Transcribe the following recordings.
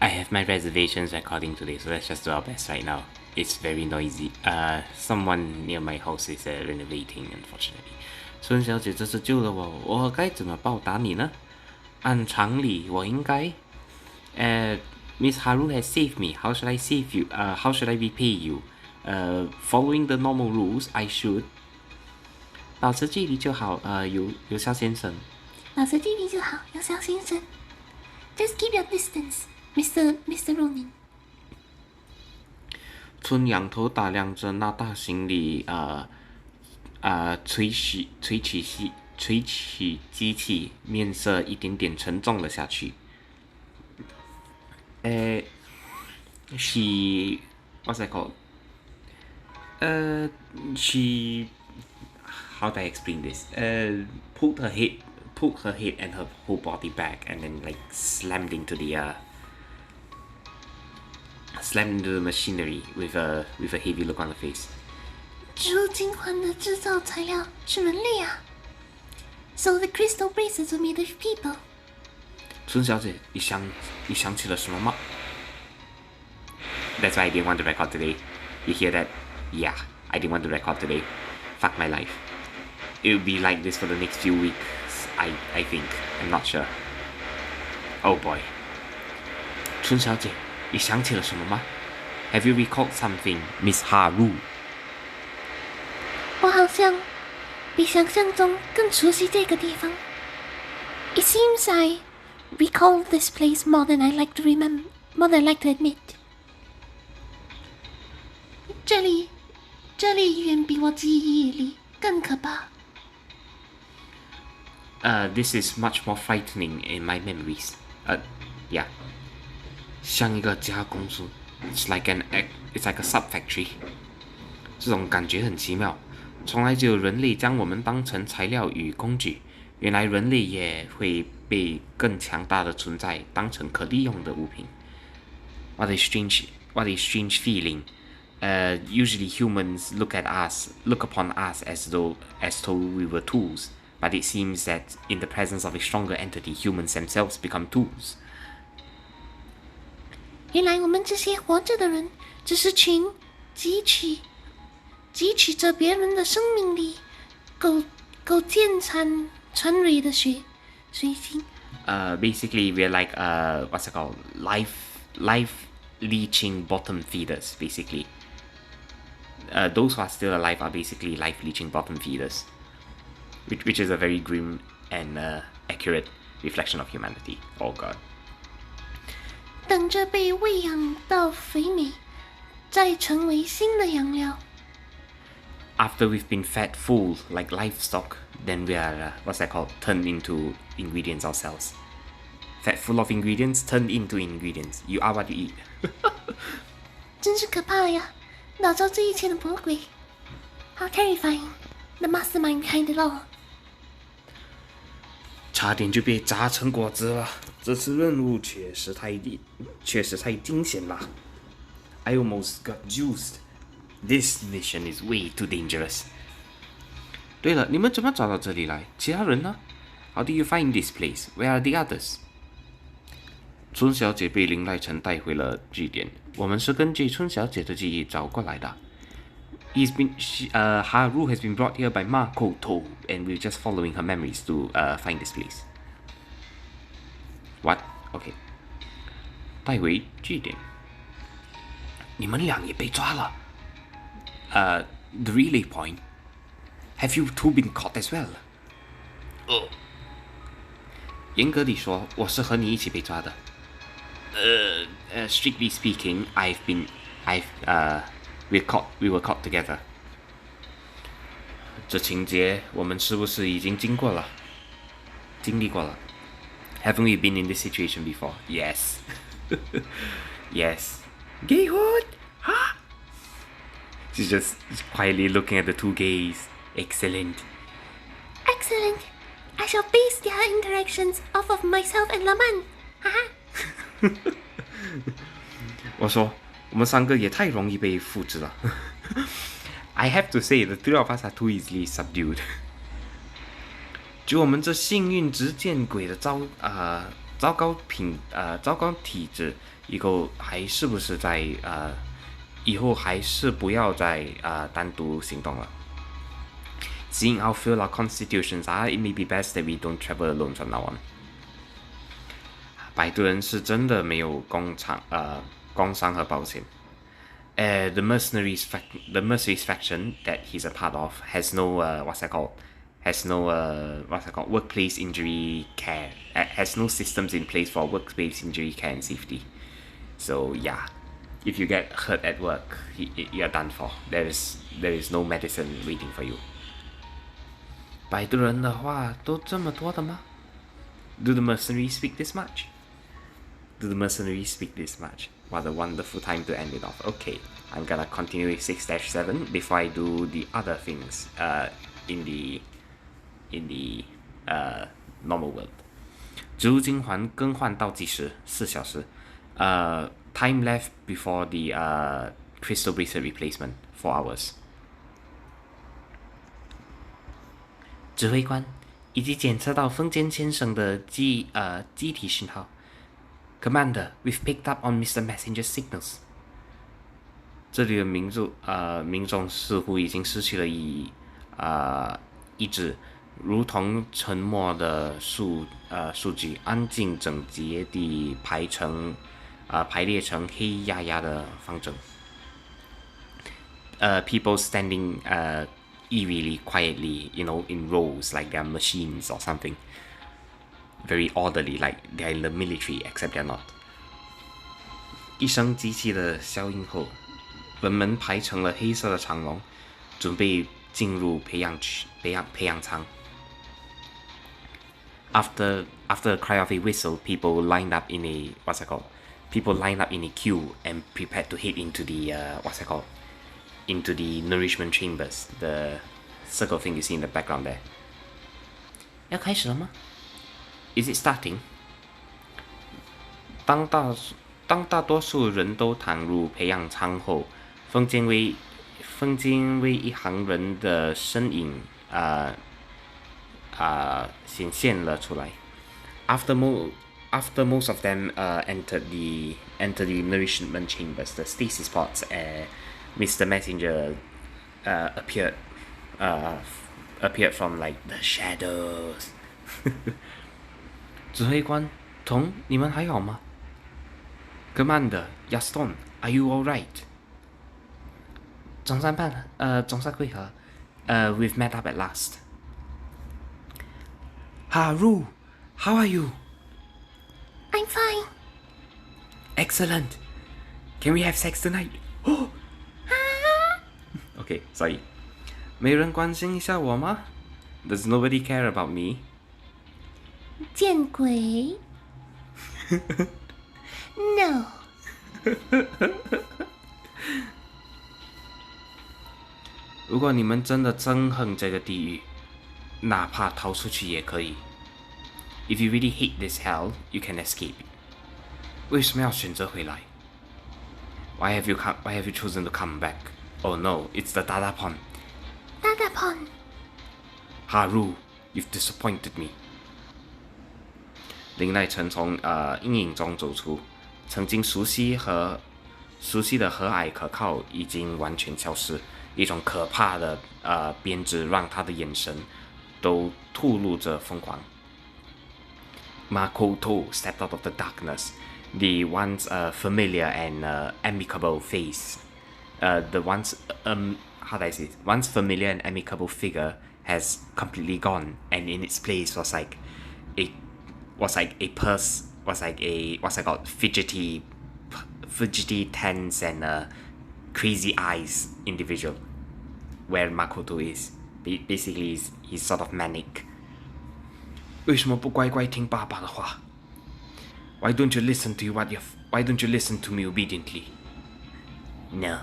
I have my reservations recording today, so let's just do our best right now. It's very noisy. Someone near my house is renovating, unfortunately. 孙小姐这次救了我，我该怎么报答你呢？按常理，我应该，Miss Haru has saved me. How should I save you? How should I repay you? Following the normal rules, I should 保持距离就好。有肖先生，保持距离就好，有肖先生。Just keep your distance, Mr. Ronin。村仰头打量着那大行李，吹起机器，面色一点点沉重了下去。She what's that called? She how do I explain this? Pulled her head and her whole body back, and then like slammed into the machinery with a heavy look on her face. 植物精环的制造材料是人类啊 ，So the crystal bracelets were made of people。孙小姐，你想起了什么吗 ？That's why I didn't want to record today. You hear that? Yeah, I didn't want to record today. Fuck my life. It will be like this for the next few weeks. I think. I'm not sure. Oh boy. 春小姐，你想起了什么吗 ？Have you recalled something, Miss Haru? 我好像比想象中更熟悉这个地方。It seems I recall this place more than I like to remember, more than I like to admit. 这里远比我记忆里更可怕。This is much more frightening in my memories. Yeah. 像一个加工处 it's like a sub factory. 这种感觉很奇妙，从来只有人类将我们当成材料与工具，原来人类也会被更强大的存在当成可利用的物品。What a strange feeling. Usually humans look upon us as though we were tools, but it seems that in the presence of a stronger entity, humans themselves become tools. 原来我们这些活着的人，只是群汲取着别人的生命力，苟见残传蕊的水晶。Basically, we're like what's it called? Life leeching bottom feeders, basically. Those who are still alive are basically life leeching bottom feeders, which is a very grim and accurate reflection of humanity. Oh god. 等着被喂养到肥美，再成为新的养料。After we've been fed full like livestock, then we are what's that called? Turned into ingredients ourselves. Fed full of ingredients, turned into ingredients. You are what you eat. 真是可怕呀！脑中这一切的魔鬼 ，How terrifying! The mastermind behind it all. 差点就被榨成果汁了。这次任务确实太惊险了。I almost got juiced. This mission is way too dangerous. 对了，你们怎么找到这里来？其他人呢 ？How do you find this place? Where are the others? 春小姐被林濑成带回了据点。我们是根据春小姐的记忆找过来的。Haru has been brought here by Makoto, and we're just following her memories to find this place. What? Okay. 带回据点。你们俩也被抓了。The relay point. Have you two been caught as well? 严格地说，我是和你一起被抓的。Strictly speaking, we were caught together. 这情节我们是不是已经经历过了 Haven't we been in this situation before? Yes. Yes. Gay hood? Huh? She's just quietly looking at the two gays. Excellent. Excellent. I shall base their interactions off of myself and Laman. Haha. 我说，我们三个也太容易被复制了。I have to say, the three of us are too easily subdued. 就我们这幸运直见鬼的糟糕体质，以后还是不是在以后还是不要再单独行动了。Seeing how frail our constitutions are, it may be best that we don't travel alone from now on. 摆渡人是真的没有工伤和保险。The mercenaries faction that he's a part of has no workplace injury care. Has no systems in place for workplace injury care and safety. So yeah, if you get hurt at work, you're done for. There is no medicine waiting for you. 摆渡人的话都这么多的吗？ Do the mercenaries speak this much? What a wonderful time to end it off. Okay, I'm gonna continue with 6-7 before I do the other things in the normal world. 植物精环更换倒计时4小时。Time left before the crystal bracelet replacement 4 hours. 指挥官，已经检测到风间先生的机体讯号。Commander, we've picked up on Mr. Messenger's signals. 这里的民众似乎已经失去了意志，如同沉默的数据，安静整洁地排列成黑压压的方阵。People standing eerily, quietly, in rows like they're machines or something. Very orderly, like they're in the military, except they're not. 一声机器的消音后，人们排成了黑色的长龙，准备进入培养舱。After a cry of a whistle, people lined up in a queue and prepared to head into the into the nourishment chambers. The circle thing you see in the background there. 要开始了吗？ Is it starting? 当大多数人都躺入培养舱后，风间为一行人的身影显现了出来。After most of them entered the nourishment chambers, the stasis pods, Mr. Messenger appeared from like the shadows. 指挥官，童，你们还好吗 ？Commander, Gaston, are you all right? 总裁会合，we've met up at last. Haru, how are you? I'm fine. Excellent. Can we have sex tonight? Okay, sorry. 没人关心一下我吗 ？Does nobody care about me? 见鬼 ！No。如果你们真的憎恨这个地狱，哪怕逃出去也可以。If you really hate this hell, you can escape. 为什么要选择回来 Why have you chosen to come back? Oh no, it's the Dadapon. Dadapon. Haru, you've disappointed me. 林奈曾从阴影中走出，曾经熟悉的和蔼可靠已经完全消失，一种可怕的编织让他的眼神都吐露着疯狂。Makoto stepped out of the darkness, the once familiar and amicable face. Once familiar and amicable figure has completely gone, and in its place was like a fidgety, tense and crazy eyes individual. Where Makoto is, basically he's sort of manic. 为什么不乖乖听爸爸的话 Why don't you listen to me obediently? No.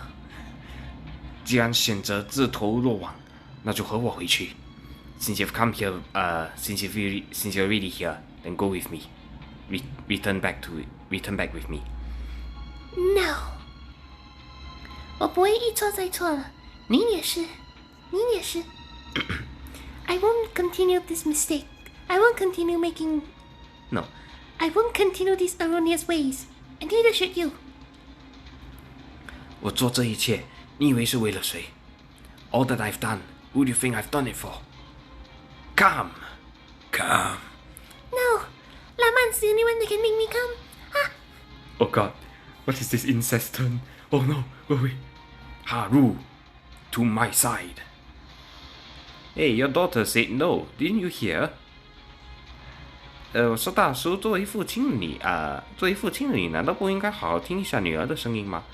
既然选择自投罗网，那就和我回去。Since you've come here, since you're really here, then go with me. Return back with me. No. 我不会一错再错了，你也是。I won't continue this mistake. I won't continue making. No, I won't continue these erroneous ways, and neither should you. 我做这一切，你以为是为了谁 ？All that I've done, who do you think I've done it for? Come. No, Laman's the only one that can make me come. Oh God, what is this incest turn? Oh no, wait. Haru, to my side. Hey, your daughter said no, didn't you hear? 我说大叔，作为父亲的你，难道不应该好好听一下女儿的声音吗？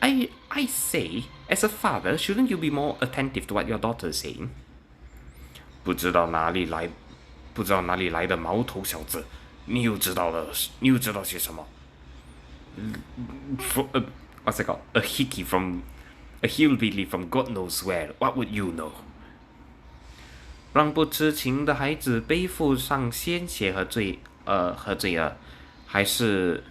I say, as a father, shouldn't you be more attentive to what your daughter is saying? 不知道哪里来的毛头小子，你又知道些什么？What's it called? A hillbilly from God knows where. What would you know? 让不知情的孩子背负上鲜血和罪恶，还是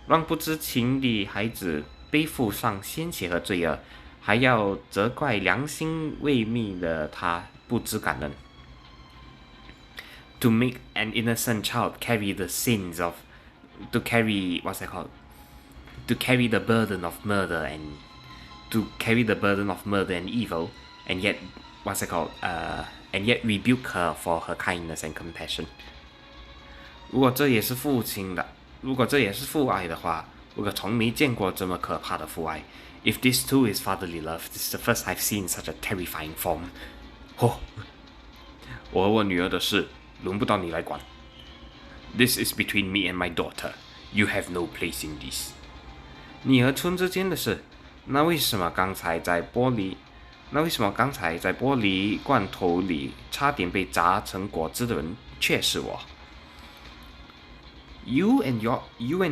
让不知情的孩子背负上鲜血和罪恶，还要责怪良心未泯的他不知感恩。To make an innocent child carry the sins of, to carry what's that called? To carry the burden of murder and evil, and yet what's it called? And yet rebuke her for her kindness and compassion. 如果这也是父爱的话，我可从没见过这么可怕的父爱。If this too is fatherly love, this is the first I've seen such a terrifying form. 我和我女儿的事，轮不到你来管。This is between me and my daughter. You have no place in this. 你和春之间的事，那为什么刚才在玻璃罐头里差点被砸成果汁的人却是我？ You and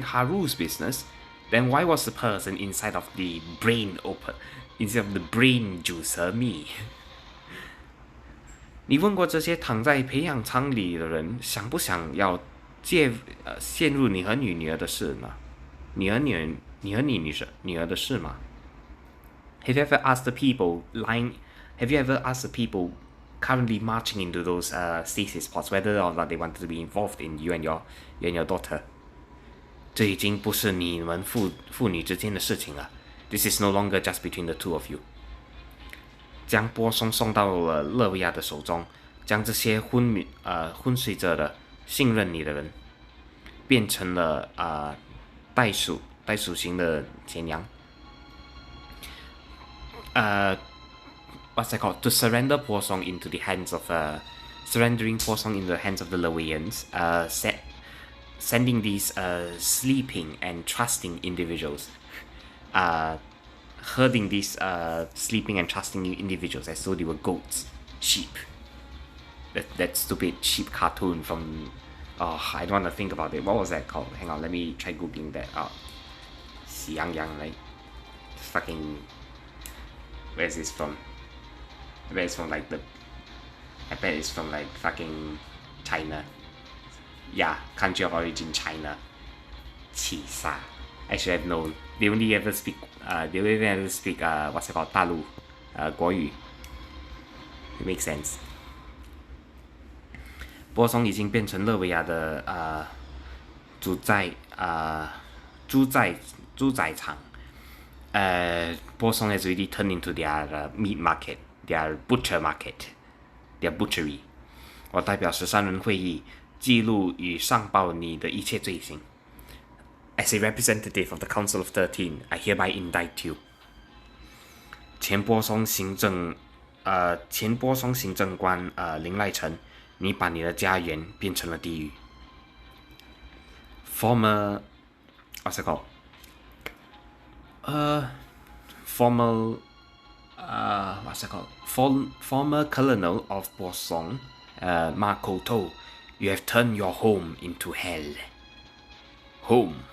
Haru's business. Then why was the person inside of the brain juicer me? 你问过这些躺在培养舱里的人，想不想要陷入你和你女儿的事呢？你和你女儿的事吗？ Have you ever asked the people currently marching into those stasis pods whether or not they wanted to be involved in you and your daughter? 这已经不是你们父女之间的事情了。This is no longer just between the two of you. 将波松送到了勒维亚的手中，将这些昏睡着的信任你的人，变成了袋鼠型的前羊。What's that called? To surrender Posong into the hands of surrendering Posong into the hands of the Leweians, sending these sleeping and trusting individuals, herding these sleeping and trusting individuals as though they were goats, sheep. That stupid sheep cartoon from I don't want to think about it. What was that called? Hang on, let me try googling that out. 喜羊羊 right? Fucking where's this from? I bet it's from like fucking China. Yeah, country of origin China. 气杀 I should have known. They only ever speak what's it called? 大陆国语 It makes sense. 波松已经变成勒维亚的猪宰场。Posong has already turned into their meat market, their butcher market, their butchery. 我代表13人会议记录与上报你的一切罪行。As a representative of the Council of 13, I hereby indict you. 前波松行政官林赖成，你把你的家园变成了地狱。Former what's it called? Former colonel of Posong, Makoto, you have turned your home into hell. Home.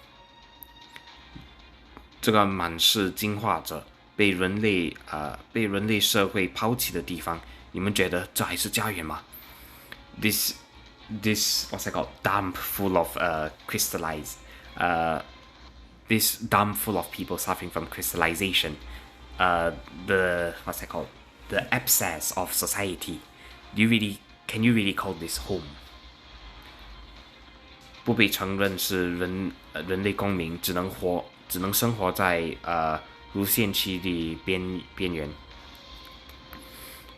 这个满是进化者被人类社会抛弃的地方，你们觉得这还是家园吗？ This what's it called? Dump full of crystallized. This dump full of people suffering from crystallization, the what's that called? The abscess of society. Can you really call this home? 不被承认是人类公民，只能生活在无限期的边缘。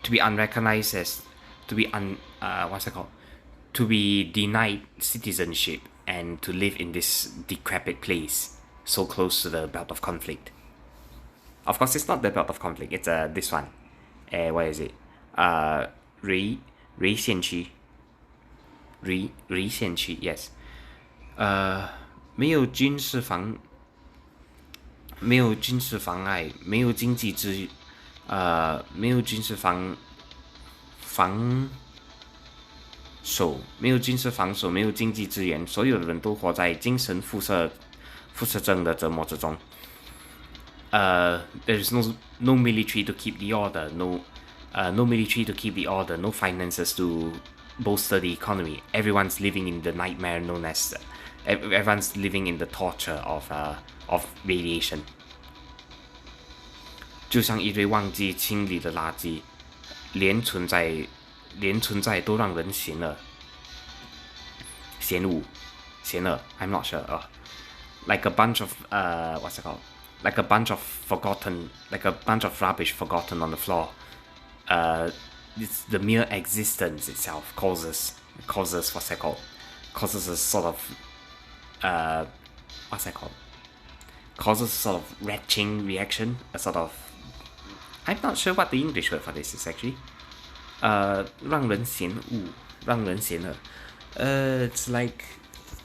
To be unrecognized as to be what's it called? To be denied citizenship and to live in this decrepit place so close to the belt of conflict. Of course, it's not the belt of conflict. It's this one. What is it? 雷县区，yes. 没有军事妨碍，没有经济没有军事防守，没有军事防守，没有经济资源，所有的人都活在精神辐射症的折磨之中。There is no military to keep the order, no military to keep the order, no finances to bolster the economy. Everyone's living in the nightmare known as everyone's living in the torture of radiation. 就像一堆忘记清理的垃圾，连存在都让人嫌恶。I'm not sure. Like a bunch of what's it called? Like a bunch of rubbish forgotten on the floor. It's the mere existence itself causes what's that called? Causes a sort of what's that called? Causes a sort of retching reaction, a sort of I'm not sure what the English word for this is actually. 让人嫌恶，让人嫌恶。It's like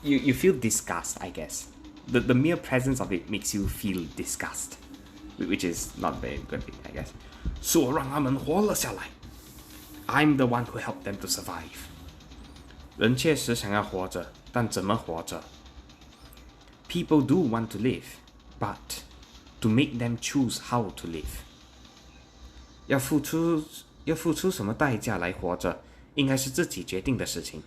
you feel disgust, I guess. The mere presence of it makes you feel disgust, which is not very good, I guess. 是我让他们活了下来。I'm the one who helped them to survive. 人确实想要活着，但怎么活着 ？People do want to live, but to make them choose how to live. 要付出什么代价来活着，应该是自己决定的事情。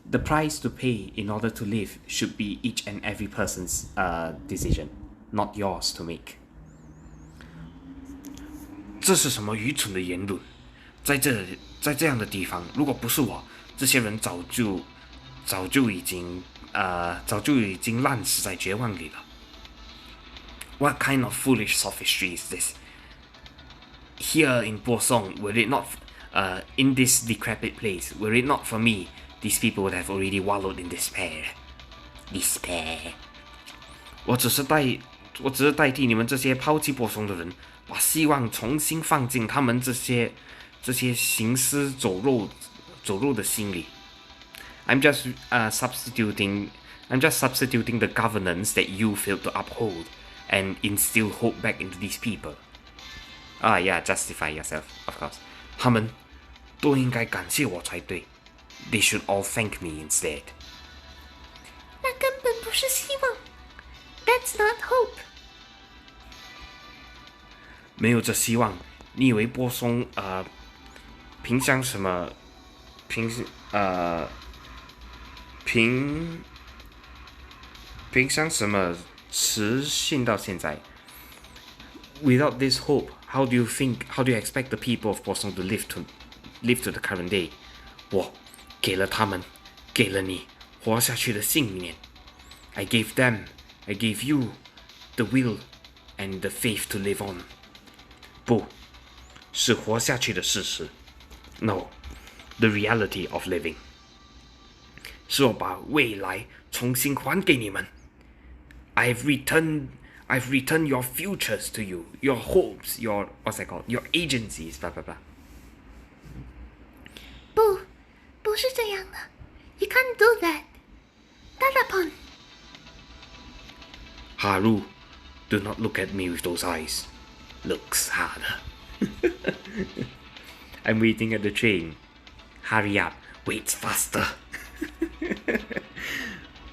The price to pay in order to live should be each and every person's decision, not yours to make. 这是什么愚蠢的言论？在这样的地方，如果不是我，这些人早就已经烂死在绝望里了。What kind of foolish sophistry is this? Here in Bosong, were it not in this decrepit place, were it not for me, these people would have already wallowed in despair. Despair. 我只是代替你们这些抛弃波松的人，把希望重新放进他们这些行尸走肉的心里。I'm just substituting the governance that you failed to uphold and instill hope back into these people. Yeah, justify yourself, of course. 他们都应该感谢我才对。They should all thank me instead. 那根本不是希望。That's not hope. 没有这希望，你以为波松凭什么持续到现在 ？Without this hope, how do you expect the people of Boston to live to the current day? 我给了他们，给了你活下去的信念。I gave you the will and the faith to live on. 不，是活下去的事实。No, the reality of living. 是我把未来重新还给你们。I've returned your futures to you, your hopes, your what's that called? Your agencies, blah blah blah. 不是这样的。You can't do that. Dadapon. Haru, do not look at me with those eyes. Looks harder. I'm waiting at the train. Hurry up, wait faster.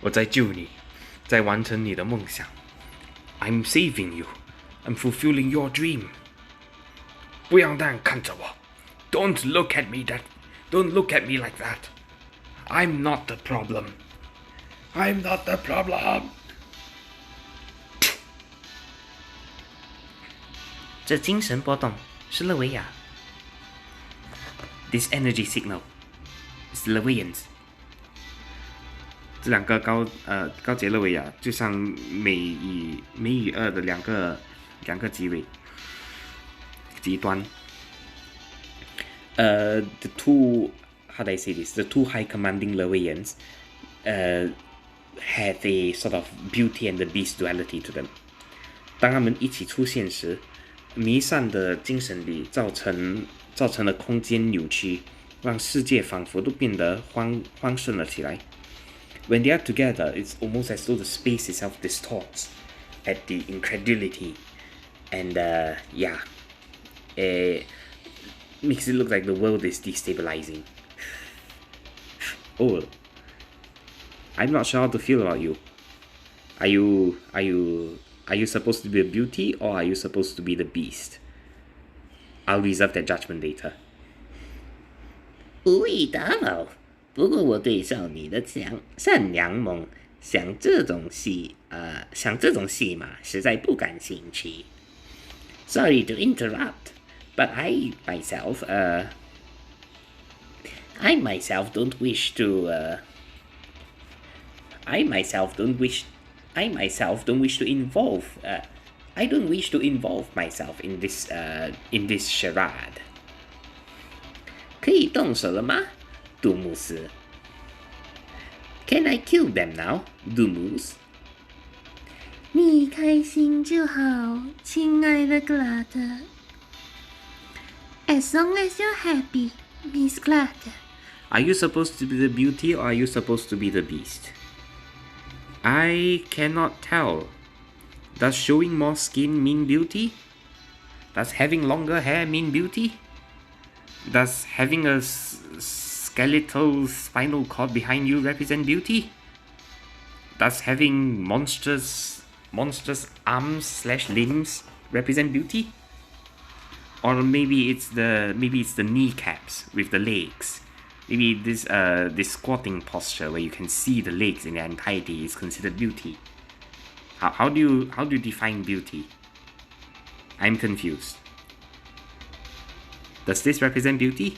我在救你，在完成你的梦想。I'm saving you. I'm fulfilling your dream. 不要那样看着我。Don't look at me like that. I'm not the problem. I'm not the problem. 这精神波动是勒维亚。This energy signal is Levians. 这两个高杰勒维亚就像美与二的两个极端。The two, how do I say this? The two high commanding Leweians have a sort of beauty and the beast duality to them. 当他们一起出现时，弥散的精神力造成了空间扭曲，让世界仿佛都变得荒顺了起来。When they are together, it's almost as though the space itself distorts at the incredulity, and makes it look like the world is destabilizing. Oh, I'm not sure how to feel about you. Are you supposed to be a beauty, or are you supposed to be the beast? I'll reserve that judgment later. 无意打扰，不过我对少女的善良梦，想这种戏码实在不感兴趣。Sorry to interrupt, but I myself don't wish to involve. I don't wish to involve myself in this charade. 可以动手了吗，杜牧斯 ？Can I kill them now, 杜牧斯？你开心就好，亲爱的 Glad. As long as you're happy, Miss Glad. Are you supposed to be the beauty, or are you supposed to be the beast? I cannot tell. Does showing more skin mean beauty? Does having longer hair mean beauty? Does having a skeletal spinal cord behind you represent beauty? Does having monstrous arms / limbs represent beauty? Or maybe it's the kneecaps with the legs. Maybe this squatting posture where you can see the legs in their entirety is considered beauty. How do you define beauty? I'm confused. Does this represent beauty?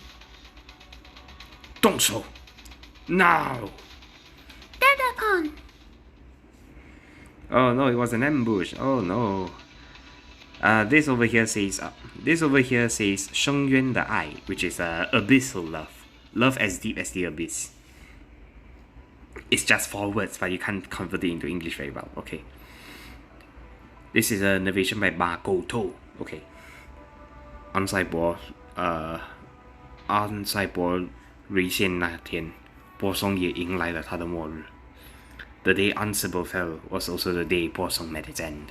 动手 now! Dead upon. Oh no, it was an ambush. Oh no. This over here says 深渊的爱, which is abyssal love. Love as deep as the abyss. It's just 4 words, but you can't convert it into English very well. Okay. This is a narration by Ba Goutou. Okay. 安塞伯沦陷那天，波松也迎来了他的末日。The day Ansible fell was also the day 波松 met its end.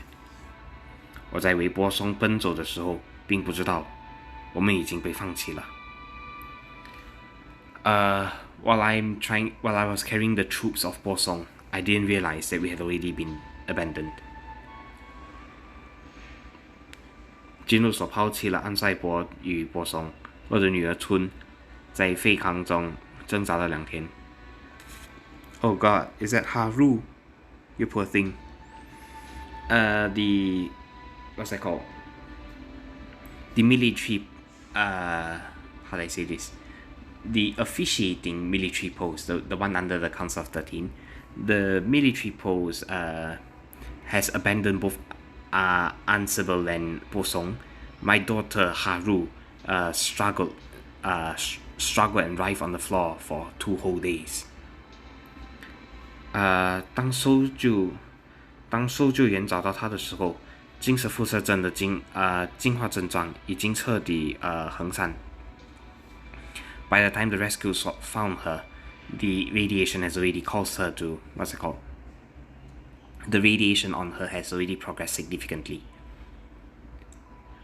我在为波松奔走的时候，并不知道我们已经被放弃了。While I was carrying the troops of 波松, I didn't realize that we had already been abandoned. 金路所抛弃了安塞伯与波松，我的女儿春在废炕中挣扎了2天。Oh God, is that Haru? You poor thing. What's that called? The military, how do I say this? The officiating military post, the one under the Council of 13, the military post has abandoned both Ansible and Bosong. My daughter Haru struggled and writhed on the floor for 2 whole days. 当搜救员找到她的时候，精神辐射症的进化症状已经彻底横散。By the time the rescuers found her, the radiation has already caused her to The radiation on her has already progressed significantly.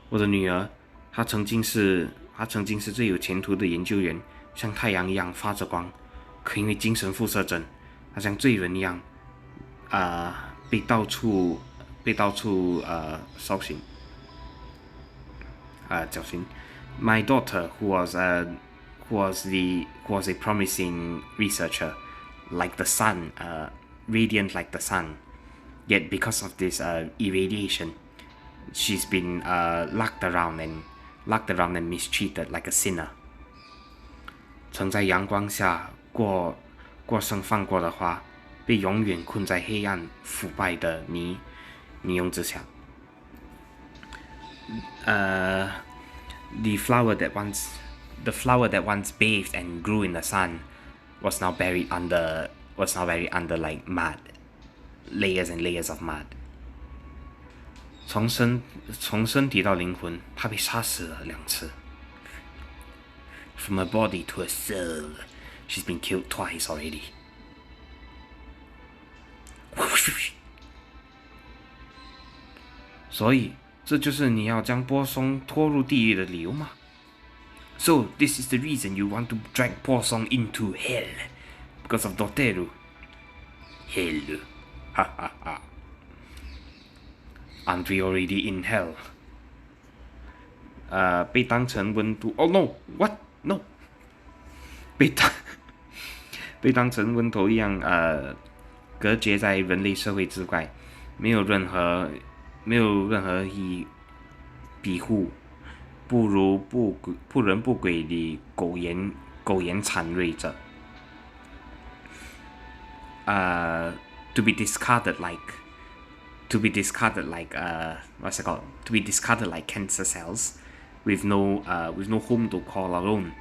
我的女儿，她曾经是最有前途的研究员，像太阳一样发着光，可因为精神辐射症，她像罪人一样，被到处绞刑。My daughter, who was a promising researcher, like the sun, radiant like the sun. Yet because of this irradiation, she's been locked around and mistreated like a sinner. 曾在阳光下过生放过的花，被永远困在黑暗腐败的泥泞之下。The flower that once bathed and grew in the sun was now buried under like mud, layers and layers of mud. 从身体到灵魂，他被杀死了2次。From her body to her soul, she's been killed twice already. 所以，这就是你要将波松拖入地狱的理由吗？ So this is the reason you want to drag Posong into hell because of Doteru. Hell, ha ha ha. Aren't we already in hell? 被当成温度 ？Oh no, what? No. 被当成温头一样隔绝在人类社会之外，没有任何庇护，不人不鬼的苟延残瑞者。To be discarded like what's it called? To be discarded like cancer cells, with no home to call our own.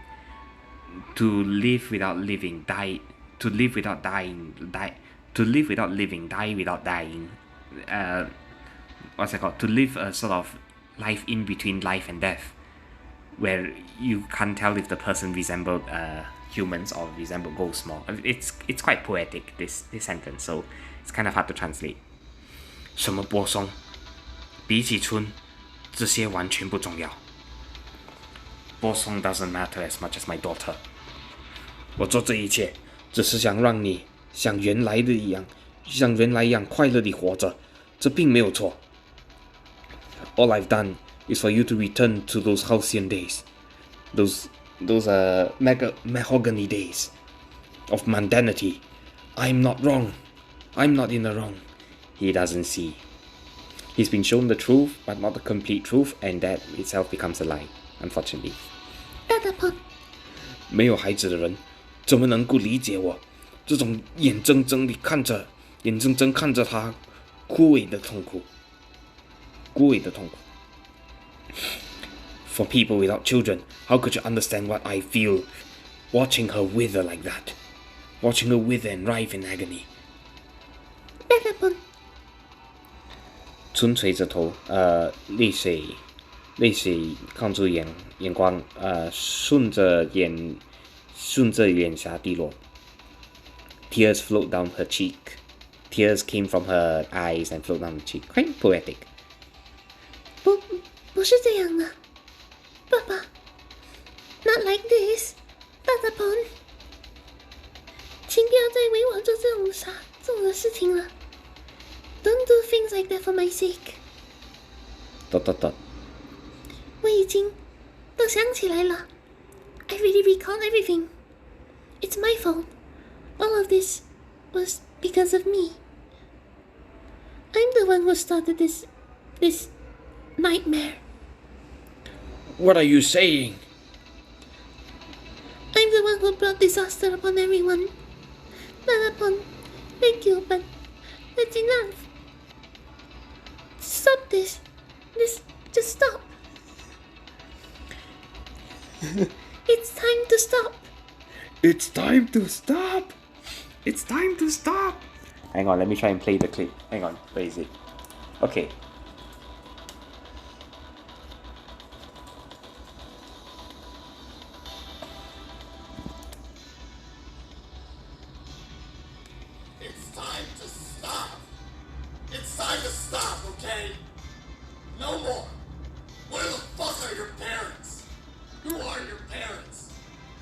To live without living, die. To live without dying, die. To live without living, die without dying. What's it called? To live a sort of life in between life and death, where you can't tell if the person resembled humans or resembled ghosts more. It's quite poetic, this sentence, so it's kind of hard to translate. 什么波松？比起春，这些完全不重要。波松 doesn't matter as much as my daughter. 我做这一切，只是想让你像原来一样快乐地活着，这并没有错。All I've done is for you to return to those halcyon days, those mahogany days of mundanity. I'm not wrong. I'm not in the wrong. He doesn't see. He's been shown the truth, but not the complete truth, and that itself becomes a lie, unfortunately. 大大鹏，没有孩子的人，怎么能够理解我这种眼睁睁看着他枯萎的痛苦。For people without children, how could you understand what I feel watching her wither like that? Watching her wither and writhe in agony. 大大鹏，春垂着头，泪水抗住眼光，顺着眼颊滴落。Tears flowed down her cheek. Tears came from her eyes and flowed down the cheek. Quite poetic. 不是这样的，爸爸 ，Not like this， 大大鹏，请不要再为我做这种的事情了。Don't do things like that for my sake。我已经都想起来了。I really recall everything. It's my fault. All of this was because of me. I'm the one who started this nightmare. What are you saying? I'm the one who brought disaster upon everyone. Not upon. Thank you, but that's enough. Stop this. Just stop. It's time to stop. It's time to stop. It's time to stop. Hang on, let me try and play the clip. Hang on, where is it? Okay. It's time to stop. It's time to stop, okay? No more. Where the fuck are your parents? Who are your parents?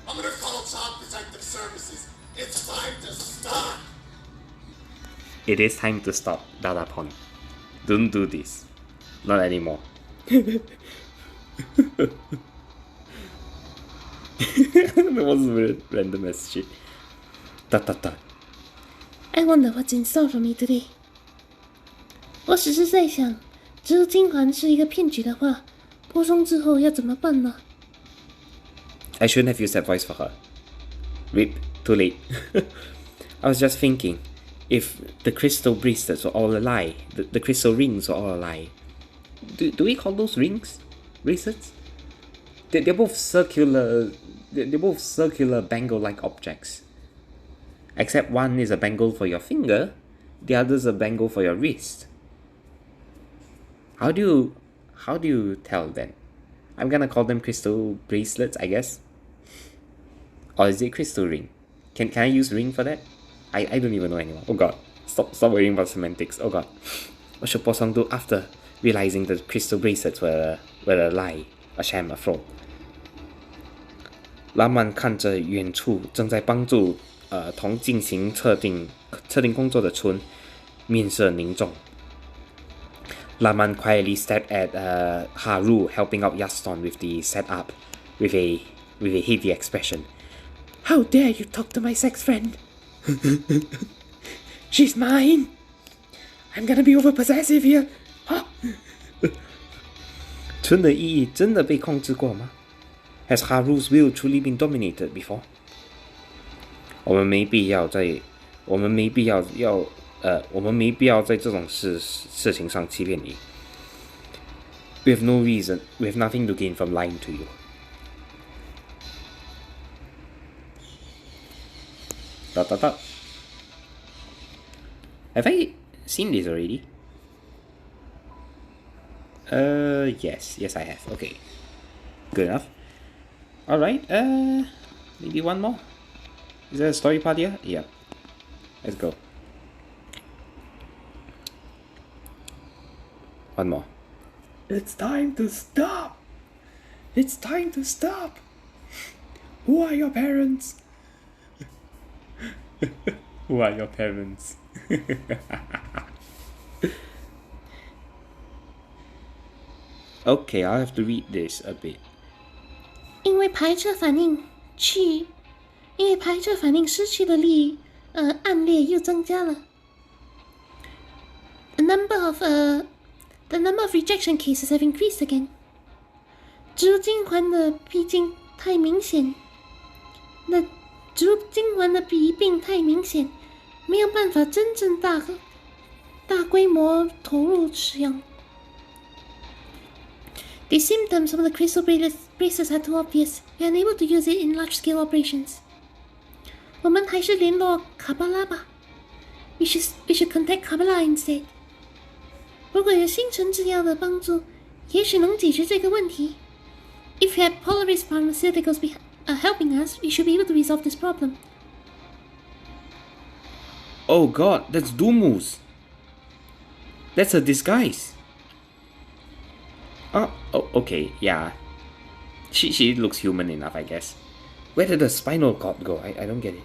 I'm gonna call Child Protective Services. It's time to stop. It is time to stop, Dadapon. Don't do this. Not anymore. That was weird, random as shit. I wonder what's in store for me today. 我只是在想，只有金环是一个骗局的话，波松之后要怎么办呢？ I shouldn't have used that voice for her. Rip, too late. I was just thinking, if the crystal bracelets were all a lie, the crystal rings were all a lie, do we call those rings bracelets? They're both circular. They're both circular bangle-like objects. Except one is a bangle for your finger, the other is a bangle for your wrist. How do you tell then? I'm gonna call them crystal bracelets, I guess. Or is it crystal ring? Can I use ring for that? I don't even know anymore. Oh god. Stop worrying about semantics. Oh god. What should Po Sung do after realizing the crystal bracelets were a lie, a sham, a fraud? 拉曼看着远处正在帮助同进行测定工作的村，面色凝重。Laman quietly stared at Haru helping out Yaston with the setup, with a heavy expression. How dare you talk to my sex friend? She's mine. I'm gonna be over possessive here. 村的意义真的被控制过吗？ Has Haru's will truly been dominated before? 我们没必要在这种事情上欺骗你。We have no reason, we have nothing to gain from lying to you. Have I seen this already? Yes, I have. Okay, good enough. Alright, maybe one more. Is there a story part here? Yeah. Let's go. One more. It's time to stop! It's time to stop! Who are your parents? Who are your parents? Okay, I'll have to read this a bit. 因为排斥反应失去了力，暗烈又增加了。The number of rejection cases have increased again. 植入精环的毕竟太明显，植入精环的弊病太明显，没有办法真正大规模投入使用。The symptoms of the crystal bracelets are too obvious. We are unable to use it in large-scale operations. 我们还是联络卡巴拉吧。We should contact Kabbalah instead. 如果有星辰制药的帮助，也许能解决这个问题。If we had Polaris Pharmaceuticals helping us, we should be able to resolve this problem. Oh god, that's Dumu's. That's a disguise. Oh, okay, yeah. She looks human enough, I guess. Where did the spinal cord go? I don't get it.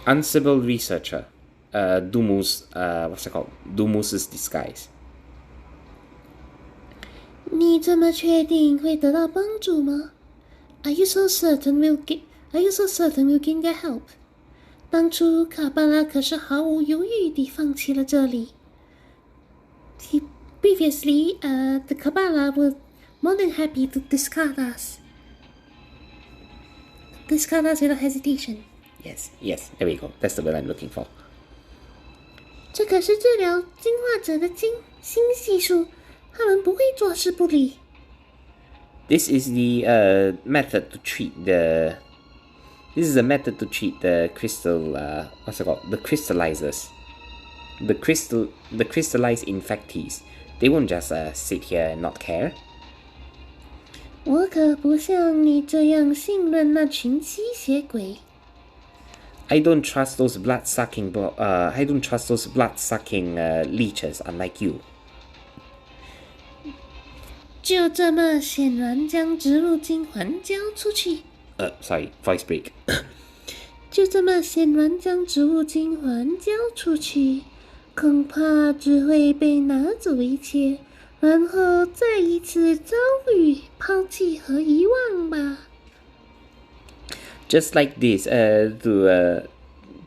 Uncivil researcher. Dumu's, what's it called? Dumu's disguise. 你这么确定会得到帮助吗 Are you so certain we'll gain their help? 当初卡巴拉可是毫无犹豫地放弃了这里。Previously, the Kabbalah were more than happy to discard us. Discard us without hesitation. Yes, there we go. That's the word I'm looking for. 这可是治疗进化者的新技术，他们不会坐视不理。This is the method to treat the. This is a method to treat the crystal. What's it called? The crystallizers. The crystallized infectees. They won't just sit here and not care. 我可不像你这样信任那群吸血鬼。I don't trust those blood-sucking. I don't trust those blood-sucking leeches, unlike you. 就这么显然将植入精环交出去。Sorry, voice break. 就这么显然将植入精环交出去，恐怕只会被拿走一切，然后再一次遭遇抛弃和遗忘吧。Just like this,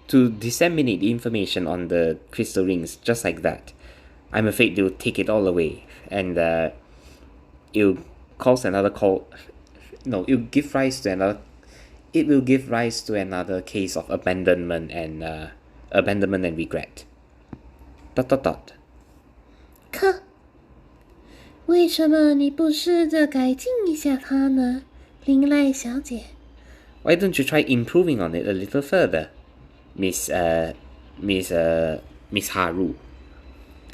to disseminate the information on the crystal rings, just like that. I'm afraid they'll take it all away, and it'll cause another call. No, it'll give rise to another. It will give rise to another case of abandonment and abandonment and regret. ... 可，为什么你不试着改进一下它呢，林濑小姐？ Why don't you try improving on it a little further, Miss Haru?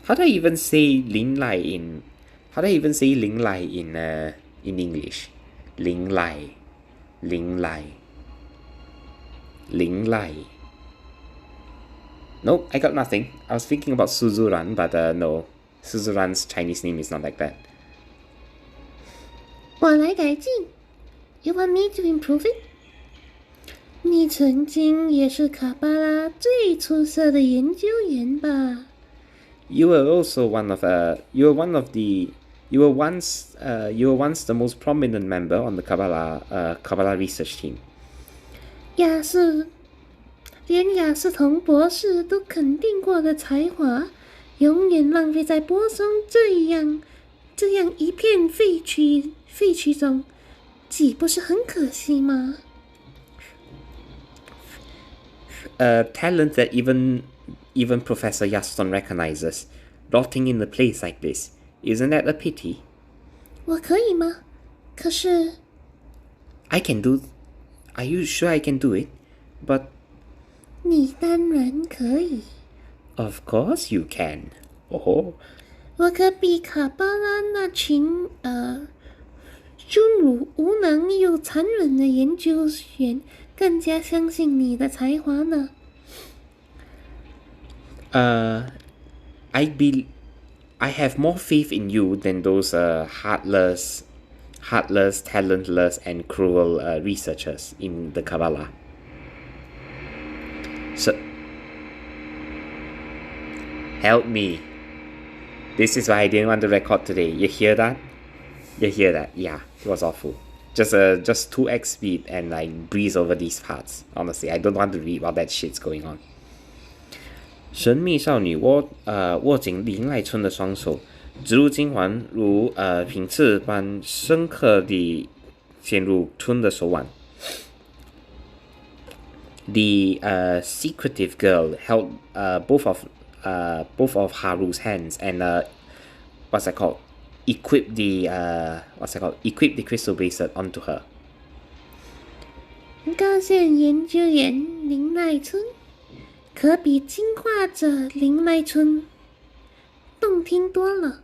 How do I even say 林濑 in English? 林濑. Nope, I got nothing. I was thinking about Suzuran, but no. Suzuran's Chinese name is not like that. 我来改进。You want me to improve it? 你曾经也是卡巴拉最出色的研究员吧？ You were once the most prominent member on the Kabbalah research team. 连雅士童博士都肯定过的才华，永远浪费在波松这样一片废墟中，岂不是很可惜吗？ Talent that even Professor Yaston recognizes, rotting in a place like this. Isn't that a pity? 我可以吗？可是 Are you sure I can do it? But 你当然可以。 of course you can. Oh. 我可比卡巴拉那群粗鲁、无能又残忍的研究员更加相信你的才华呢。 I have more faith in you than those heartless, talentless, and cruel researchers in the Kabbalah. So, help me. This is why I didn't want to record today. You hear that? Yeah, it was awful. Just 2x speed and like breeze over these parts. Honestly, I don't want to read what that shit's going on. 神秘少女握紧林濑春的双手，植入金环如品质般深刻地陷入春的手腕。The secretive girl held both of Haru's hands and equipped the crystal bracelet onto her. 高线研究员林濑春可比进化者林濑春动听多了。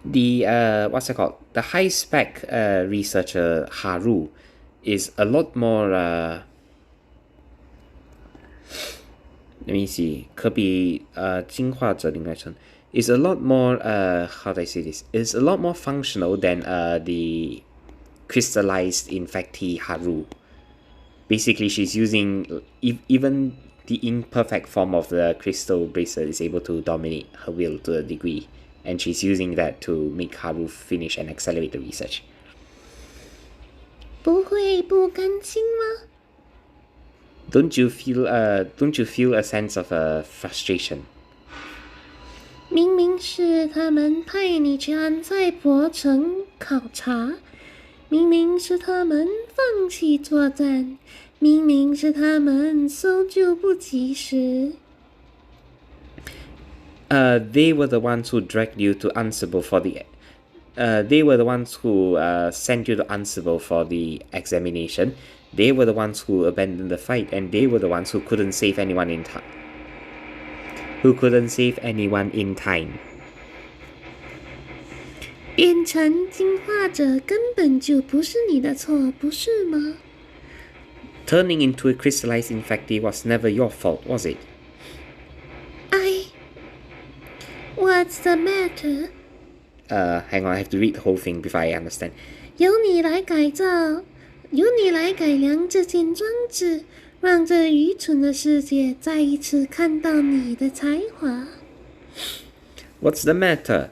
The The high spec researcher Haru is a lot more let me see. 可比进化者林濑春 is a lot more how do I say this? Is a lot more functional than the crystallized infectee Haru. Basically, she's using even the imperfect form of the crystal bracelet is able to dominate her will to a degree, and she's using that to make Haru finish and accelerate the research. 不会不甘心吗？ Don't you feel a sense of frustration? 明明是他们派你去安塞博城考察，明明是他们放弃作战，明明是他们搜救不及时。 They were the ones who dragged you to Ansible for the. They were the ones who sent you to Ansible for the examination. They were the ones who abandoned the fight, and they were the ones who couldn't save anyone in time. 变成进化者根本就不是你的错，不是吗？ Turning into a crystallized infectee was never your fault, was it? What's the matter? Hang on, I have to read the whole thing before I understand. 由你来改造，由你来改良这件装置，让这愚蠢的世界再一次看到你的才华。 What's the matter?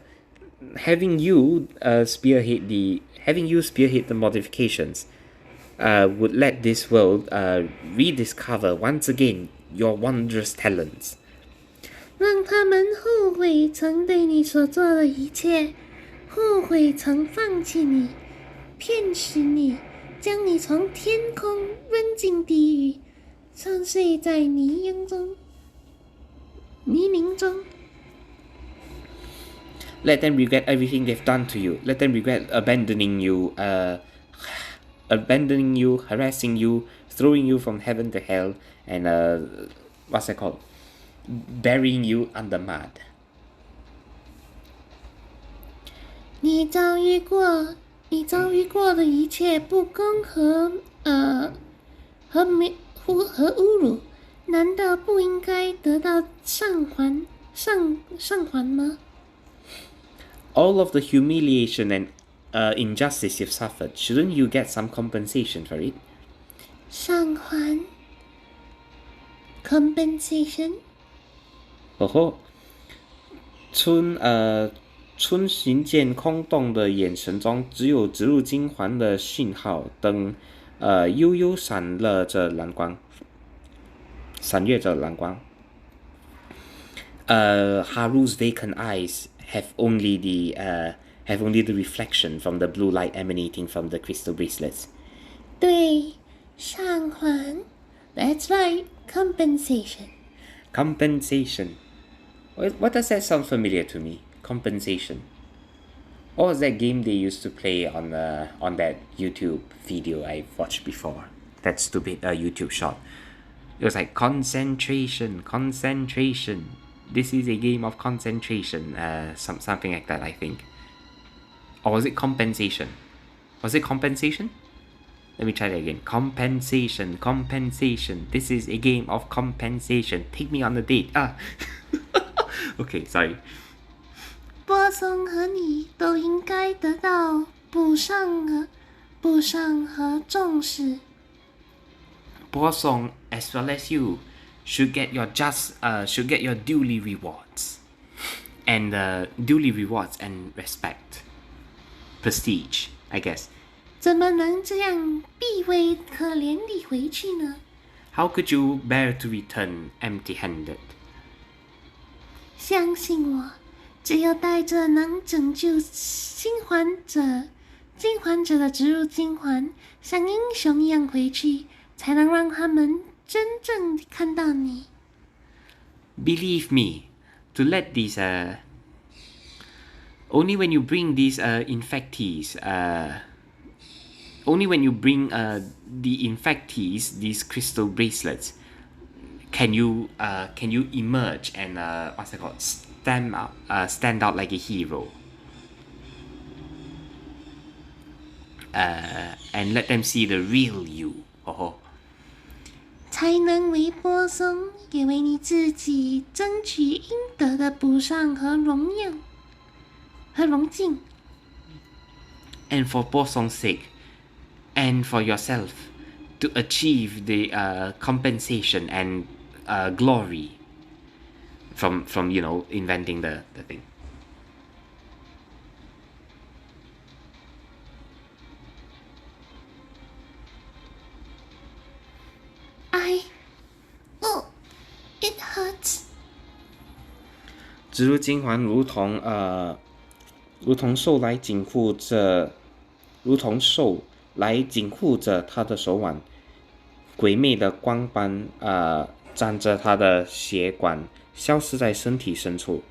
Having you spearhead the modifications would let this world rediscover once again your wondrous talents. 让他们后悔曾对你所做的一切，后悔曾放弃你，骗取你，将你从天空扔进地狱，沉睡在泥泞中。Let them regret everything they've done to you. Let them regret abandoning you, harassing you, throwing you from heaven to hell, and what's that called? Burying you under mud. 你遭遇过的一切不公和侮辱，难道不应该得到上还吗？ All of the humiliation and injustice you've suffered, shouldn't you get some compensation for it? 上还 compensation。春行见空洞的眼神中，只有植入金环的讯号灯，悠悠闪跃着蓝光。Haru's vacant eyes have only the reflection from the blue light emanating from the crystal bracelets. 对，上还 That's right, compensation. Compensation. What does that sound familiar to me? Compensation. What was that game they used to play on that YouTube video I watched before? That stupid YouTube short. It was like concentration. This is a game of concentration. Something like that, I think. Or was it compensation? Was it compensation? Let me try that again. Compensation. This is a game of compensation. Take me on a date. Okay, sorry. 波松和你都应该得到补偿和重视。Bosong, as well as you, should get your duly rewards, and respect, prestige, I guess. 怎么能这样避讳可怜地回去呢？ How could you bear to return empty-handed? 相信我，只有带着能拯救金环者的植入金环，像英雄一样回去，才能让他们真正看到你。Believe me, to let these only when you bring these infectees, only when you bring the infectees these crystal bracelets, can you emerge and what's it called, stand out like a hero, and let them see the real you. 才能为波松，也为你自己争取应得的补偿和荣敬。 And for Bosong's sake, and for yourself, to achieve the compensation and glory from inventing the thing. It hurts. 植入金环如同兽来紧护着他的手腕，鬼魅的光斑沾着他的血管，消失在身体深处。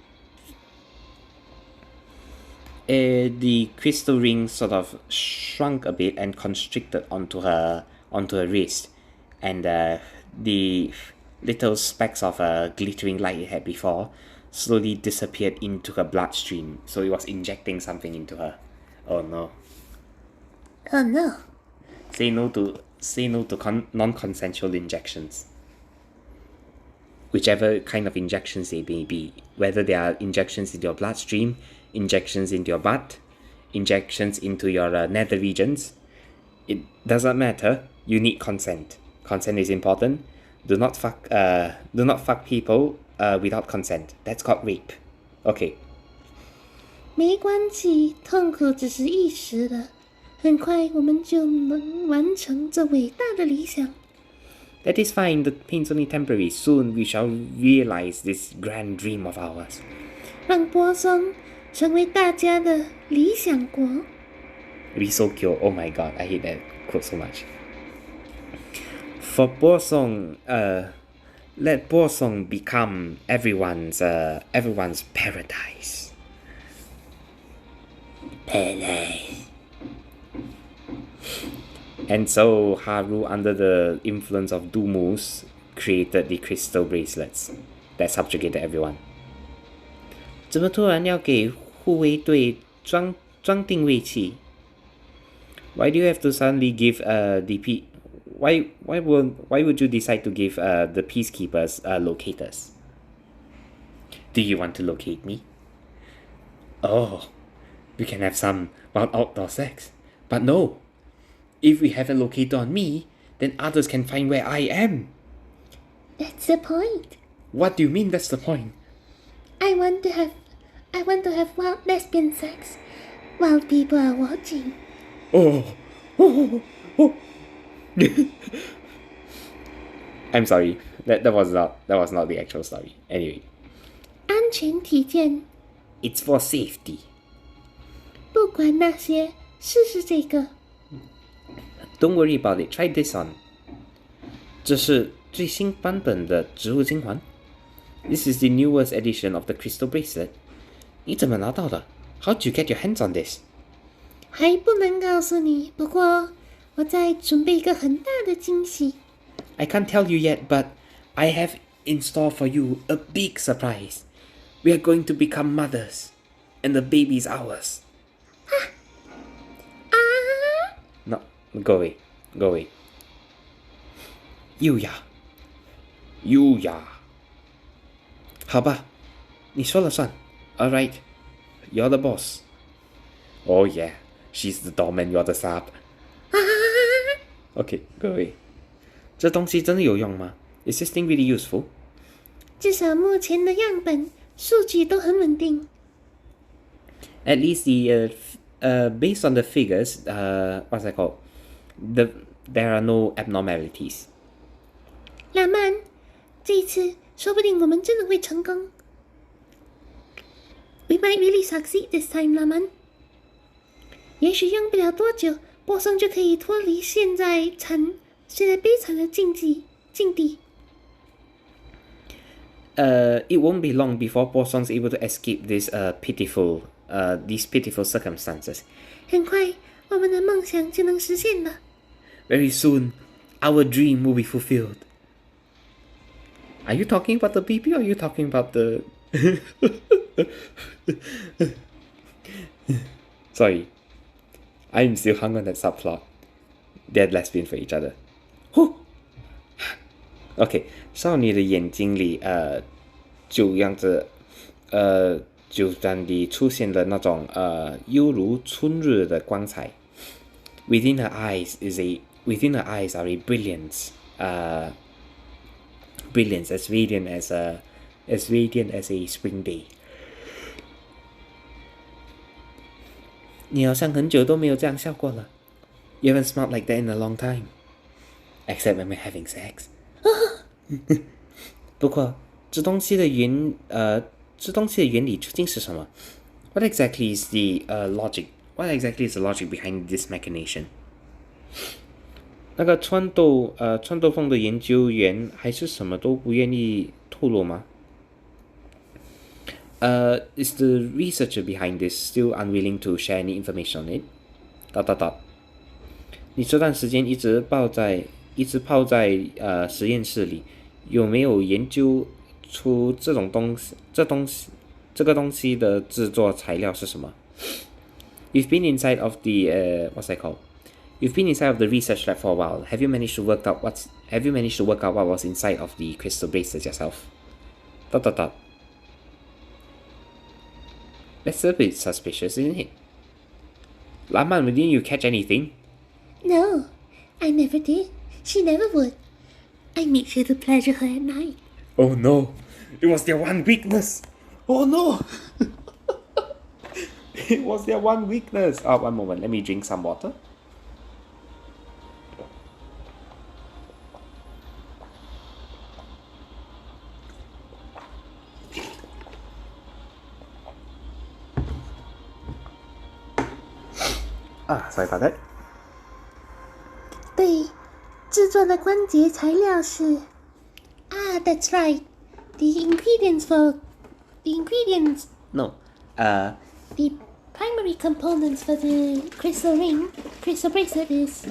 The crystal ring sort of shrunk a bit and constricted onto her wrist, and the little specks of glittering light it had before slowly disappeared into her bloodstream. So it was injecting something into her. Oh no. Oh no. Say no to non-consensual injections. Whichever kind of injections they may be, whether they are injections into your bloodstream, injections into your butt, injections into your nether regions, it doesn't matter. You need consent. Consent is important. Do not fuck people without consent. That's called rape. Okay. 没关系，痛苦只是一时的，很快我们就能完成这伟大的理想。 That is fine. The pain's only temporary. Soon we shall realize this grand dream of ours. 让波松成为大家的理想国。 Risokyo. Oh my god, I hate that quote so much. For Bosong, let Bosong become everyone's paradise. Paradise. And so Haru, under the influence of Dumus, created the crystal bracelets that subjugated everyone. 怎么突然要给护卫队装定位器 ？Why do you have to suddenly give Why would you decide to give the peacekeepers locators? Do you want to locate me? Oh, we can have some outdoor sex, but no. If we have a locator on me, then others can find where I am. That's the point. What do you mean that's the point? I want to have wild lesbian sex while people are watching. Oh. I'm sorry. That was not the actual story. Anyway. 安全起见， It's for safety. 不管那些，试试这个。 Don't worry about it. Try this on. 这是最新版本的植物精环。This is the newest edition of the crystal bracelet. 你怎么拿到的 ？How'd you get your hands on this? 还不能告诉你，不过我在准备一个很大的惊喜。 I can't tell you yet, but I have in store for you a big surprise. We are going to become mothers, and the baby's ours. No, go away. Go away. Yuya. 好吧，你说了算。All right, you're the boss. Oh yeah, she's the doorman, you're the sub. Okay, go away. 这东西真的有用吗 ？Is this thing really useful? 至少目前的样本数据都很稳定。 At least based on the figures, what's that called? There are no abnormalities. 拉曼，这一次说不定我们真的会成功。We might really succeed this time, 拉曼。也许用不了多久，波松就可以脱离现在悲惨的境地。It won't be long before Bosong's able to escape these pitiful circumstances. 很快，我们的梦想就能实现了。 Very soon, our dream will be fulfilled. Are you talking about the baby or are you talking about the... Sorry. I'm still hung on that subplot. They're lesbian for each other. OK, 少女的眼睛里就样子就这样地出现了那种犹如春日的光彩。Within her eyes are a brilliance, brilliance as radiant as a spring day. 你好像很久都没有这样笑过了。You haven't smelled like that in a long time, except when we're having sex. 不过，这东西的原理究竟是什么 ？What exactly is the logic? What exactly is the logic behind this machination? 那个川豆凤的研究员还是什么都不愿意透露吗？Is the researcher behind this still unwilling to share any information on it? ... 你这段时间一直泡在实验室里，有没有研究出这个东西的制作材料是什么 ？You've been inside of the what's that called? You've been inside of the research lab for a while. Have you managed to work out what was inside of the crystal bracelets yourself? ... That's a bit suspicious, isn't it? Laman, didn't you catch anything? No, I never did. She never would. I made sure to pleasure her at night. Oh no! It was their one weakness! Oh no! It was their one weakness! Oh, one moment. Let me drink some water. Sorry about that. 对，制作的关键材料是，that's right. The ingredients. No. The primary components for the crystal bracelet is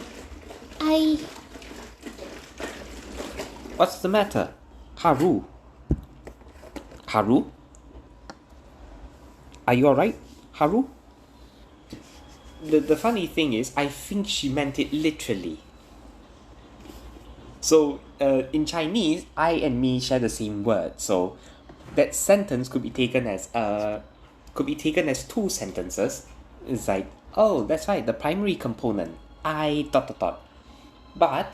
What's the matter? Haru? Are you alright, Haru? The funny thing is, I think she meant it literally. So, in Chinese, I and me share the same word. So, that sentence could be taken as two sentences. It's like, oh, that's right, the primary component, I ... But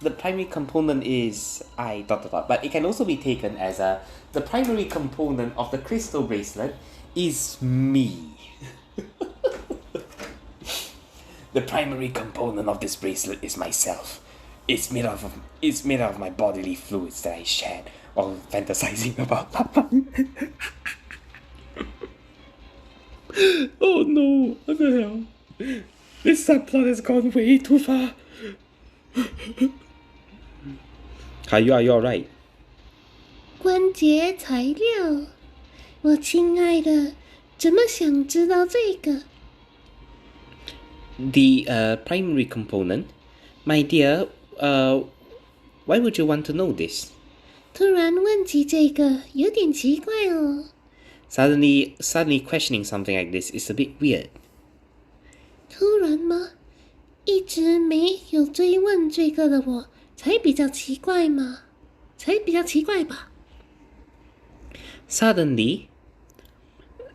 the primary component is I ... But it can also be taken as the primary component of the crystal bracelet is me. The primary component of this bracelet is myself. It's made out of my bodily fluids that I shared while fantasizing about Papa. Oh no, what the hell? This subplot has gone way too far. Are you alright? 关节材料。我亲爱的，怎么想知道这个？ The primary component? My dear, why would you want to know this? 突然问起这个，有点奇怪哦。Suddenly questioning something like this is a bit weird. 突然吗？一直没有追问这个的我，才比较奇怪嘛，才比较奇怪吧。Suddenly,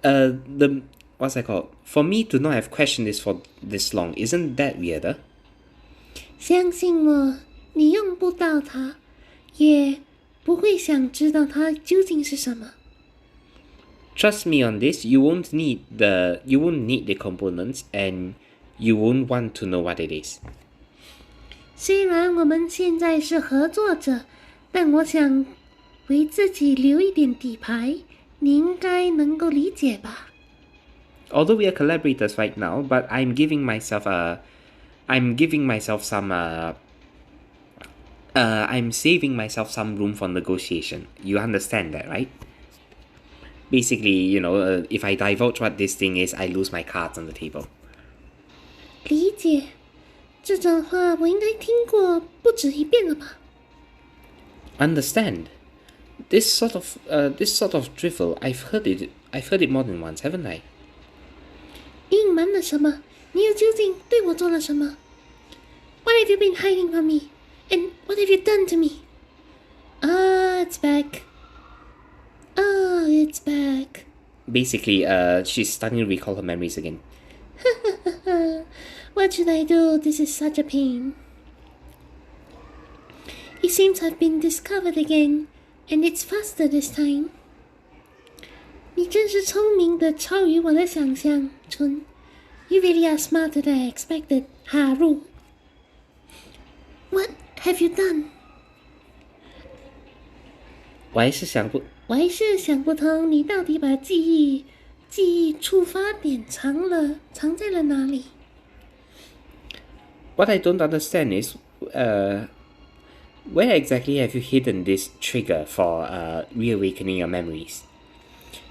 what's that called? For me to not have questioned this for this long, isn't that weirder? 相信我，你用不到它，也不会想知道它究竟是什么。Trust me on this. You won't need the components, and you won't want to know what it is. 虽然我们现在是合作者，但我想为自己留一点底牌，你应该能够理解吧。Although we are collaborators right now, but I'm giving myself some I'm saving myself some room for negotiation. You understand that, right? Basically, if I divulge what this thing is, I lose my cards on the table. 理解，这种话我应该听过不止一遍了吧？ Understand? This sort of drivel, I've heard it more than once, haven't I? 隐瞒了什么？你又究竟对我做了什么？ What have you been hiding from me? And what have you done to me? It's back. It's back. Basically, she's starting to recall her memories again. What should I do? This is such a pain. It seems I've been discovered again, and it's faster this time. 你真是聪明的超于我的想象，春。You really are smarter than I expected, Haru. What have you done? 我还是想不通，你到底把记忆触发点藏在了哪里？ What I don't understand is, where exactly have you hidden this trigger for reawakening your memories?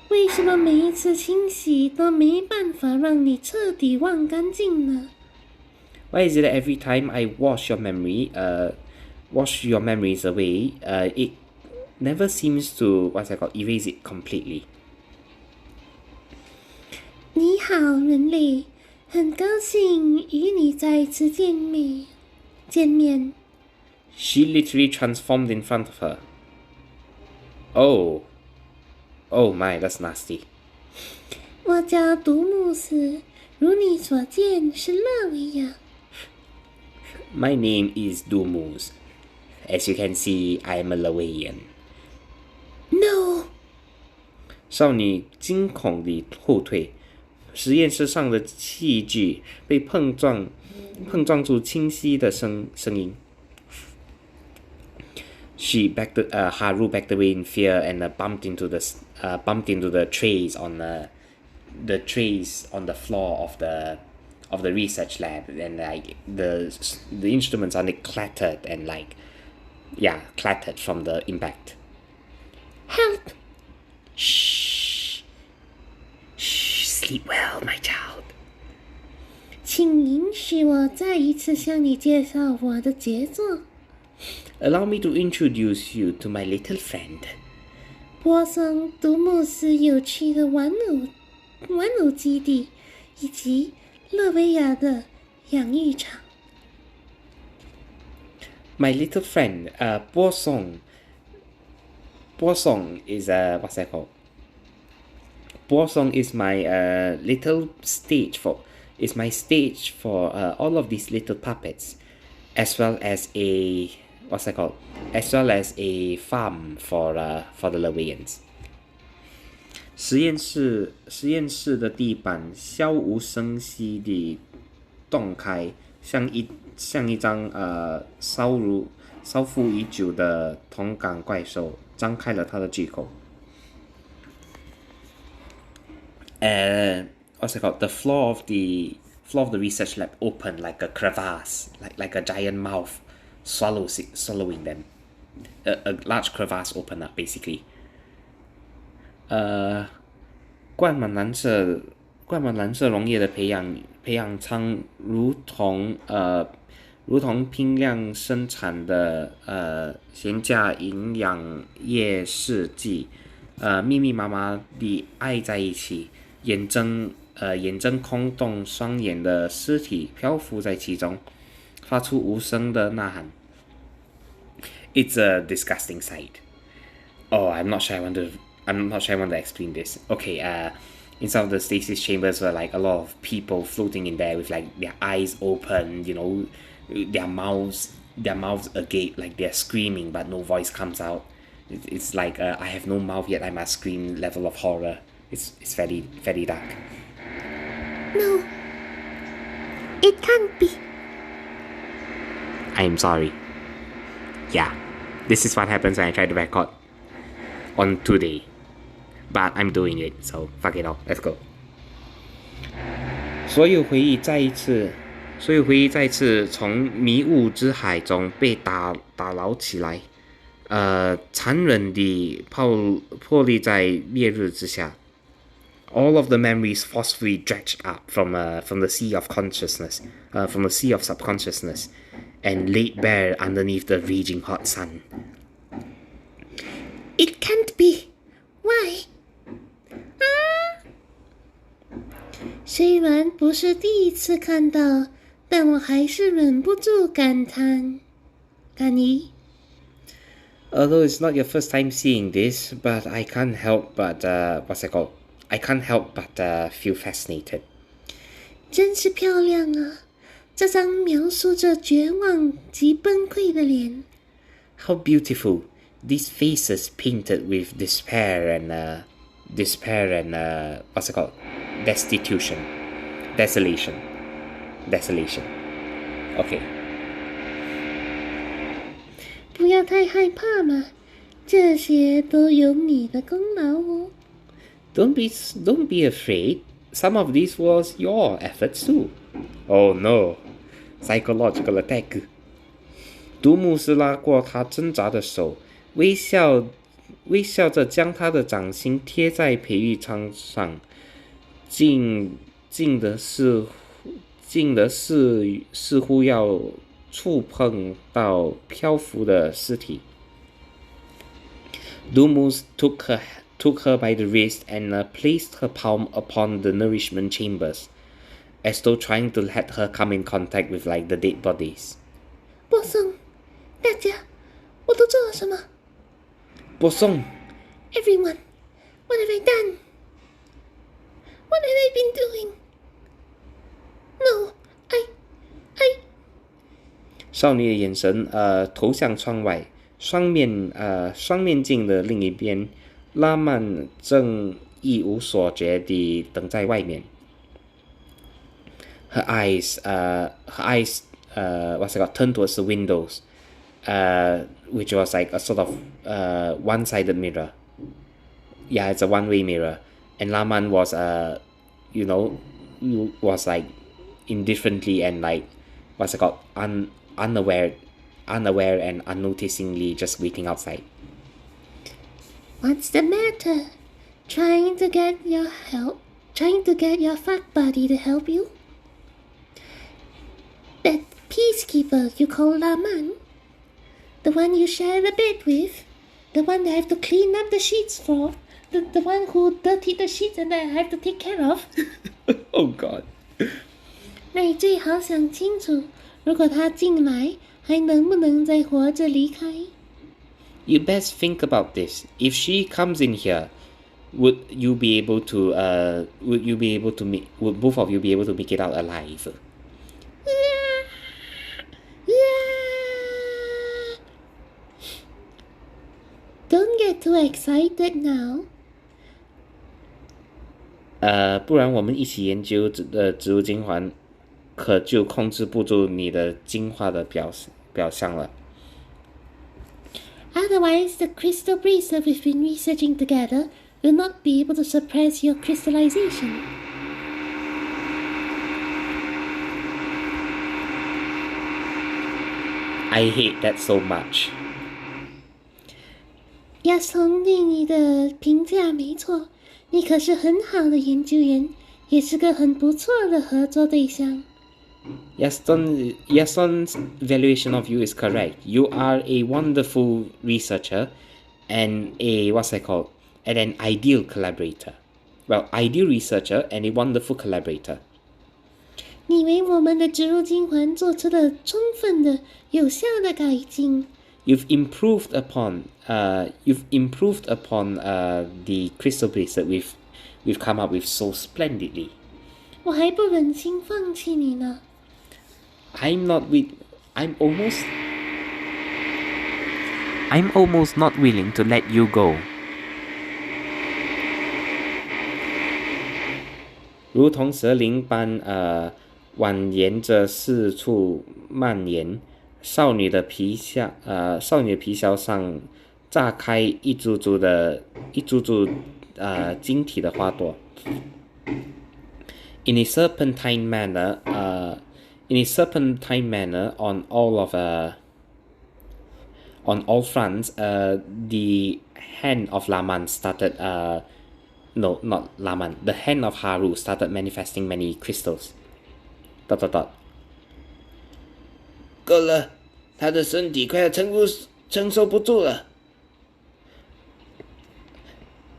为什么每一次清洗都没办法让你彻底忘干净呢？ Why is it that every time I wash your memories away, it never seems to erase it completely? 你好，人类，很高兴与你再一次见面。 She literally transformed in front of her. Oh my, that's nasty. 我叫独木斯，如你所见是勒维亚。 My name is Dumus. As you can see, I am a Lawayan. No. 少女惊恐地后退，实验室上的器具被碰撞出清晰的声音。Haru backed away in fear and bumped into the trays on the floor of the research lab, and like the instruments are like clattered and like clattered from the impact. Help! Shh, sleep well, my child. 请允许我再一次向你介绍我的杰作 Allow me to introduce you to my little friend. 波松独木斯有趣的玩偶基地以及勒维亚的养育场。My little friend, Bosong. Bosong is what's that called? Bosong is my little stage for all of these little puppets, as well as a farm for the Lewayans. 实验室的地板悄无声息地洞开，像一张烧腐已久的铜杆怪兽张开了它的巨口。What's it called? The floor of the research lab opened like a crevasse, like a giant mouth swallowing them. A large crevasse opened up basically. 灌满蓝色溶液的培养舱如同批量生产的廉价营养液试剂，密密麻麻地挨在一起，眼睁空洞，双眼的尸体漂浮在其中，发出无声的呐喊。It's a disgusting sight. Oh, I'm not sure I want to explain this. Okay, inside of the stasis chambers were like a lot of people floating in there with like their eyes open, their mouths agape, like they're screaming but no voice comes out. It's like I have no mouth yet I must scream level of horror. It's very, very dark. No, it can't be. I am sorry. Yeah, this is what happens when I try to record on today. But I'm doing it, so fuck it all. Let's go. 所有回忆再一次从迷雾之海中被打捞起来，残忍地破立在烈日之下。All of the memories forcefully dredged up from the sea of consciousness, from the sea of subconsciousness, and laid bare underneath the raging hot sun. It can't be. Why? 虽然不是第一次看到，但我还是忍不住感叹。感疑。Although it's not your first time seeing this, but I can't help but feel fascinated. 真是漂亮啊！这张描述着绝望及崩溃的脸。How beautiful! These faces painted with despair and desolation. Okay. 不要太害怕嘛，这些都有你的功劳哦。Don't be afraid. Some of this was your efforts too. Oh no. Psychological attack. 独木斯拉过他挣扎的手，微笑着将他的掌心贴在培育舱上，近的似乎要触碰到漂浮的尸体。Dumus took her by the wrist and placed her palm upon the nourishment chambers, as though trying to let her come in contact with like the dead bodies. 波松，大家，我都做了什么？波松 Everyone, what have I done? What have I been doing? No, I. 少女的眼神投向窗外，双面镜的另一边，拉曼正一无所觉地等在外面。Her eyes turned towards the windows, which was like a sort of one-sided mirror. Yeah, it's a one-way mirror. And Laman was like indifferently and like what's it called unaware and unnoticingly just waiting outside. What's the matter? Trying to get your fuck buddy to help you? That peacekeeper you call Laman? The one you share the bed with? The one that I have to clean up the sheets for? The one who dirtied the sheets and that I have to take care of? Oh God. 那你最好想清楚，如果他进来，还能不能再活着离开？ You best think about this. If she comes in here, would both of you be able to make it out alive? Don't get too excited now. 不然我们一起研究植物精华，可就控制不住你的精华的表象了。Otherwise, the crystal bracelet we've been researching together will not be able to suppress your crystallization. I hate that so much. 亚松对你的评价没错，你可是很好的研究员，也是个很不错的合作对象。Yason's valuation of you is correct. You are a wonderful researcher and and an ideal collaborator. Well, ideal researcher and a wonderful collaborator. 你为我们的植入精环做出了充分的、有效的改进。You've improved upon the crystal bracelet we've come up with so splendidly. 我还不忍心放弃你呢。I'm almost not willing to let you go. 如同蛇灵般蜿蜒着四处蔓延，少女的皮鞘上炸开一株株晶体的花朵。In a serpentine manner, on all fronts, the hand of Laman started. No, not Laman. The hand of Haru started manifesting many crystals. ... 够了，他的身体快要承受不住了。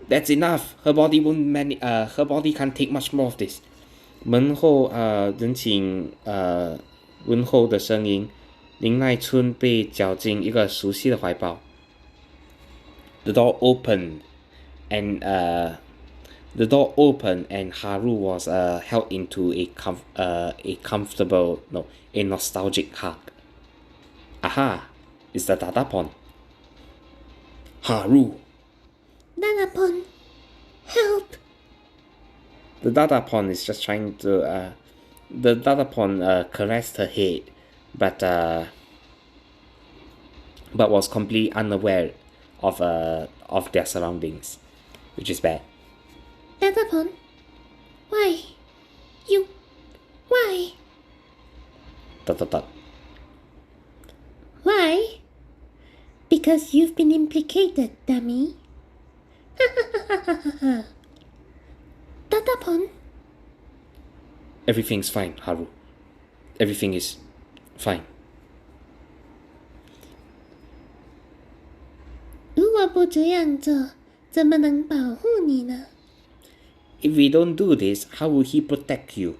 That's enough. Her body can't take much more of this. 门后人请问候的声音，林奈春被绞进一个熟悉的怀抱。The door opened, and Haru was held into a nostalgic hug. Aha! It's the Dadapon. Haru. Dadapon, help! The Dadapon is just trying to. The Dadapon caressed her head, but was completely unaware of their surroundings, which is bad. Dadapon, why? Why? ... Why? Because you've been implicated, dummy. Dadapon. Everything's fine, Haru. Everything is fine. 如果不这样做，怎么能保护你呢？ If we don't do this, how will he protect you?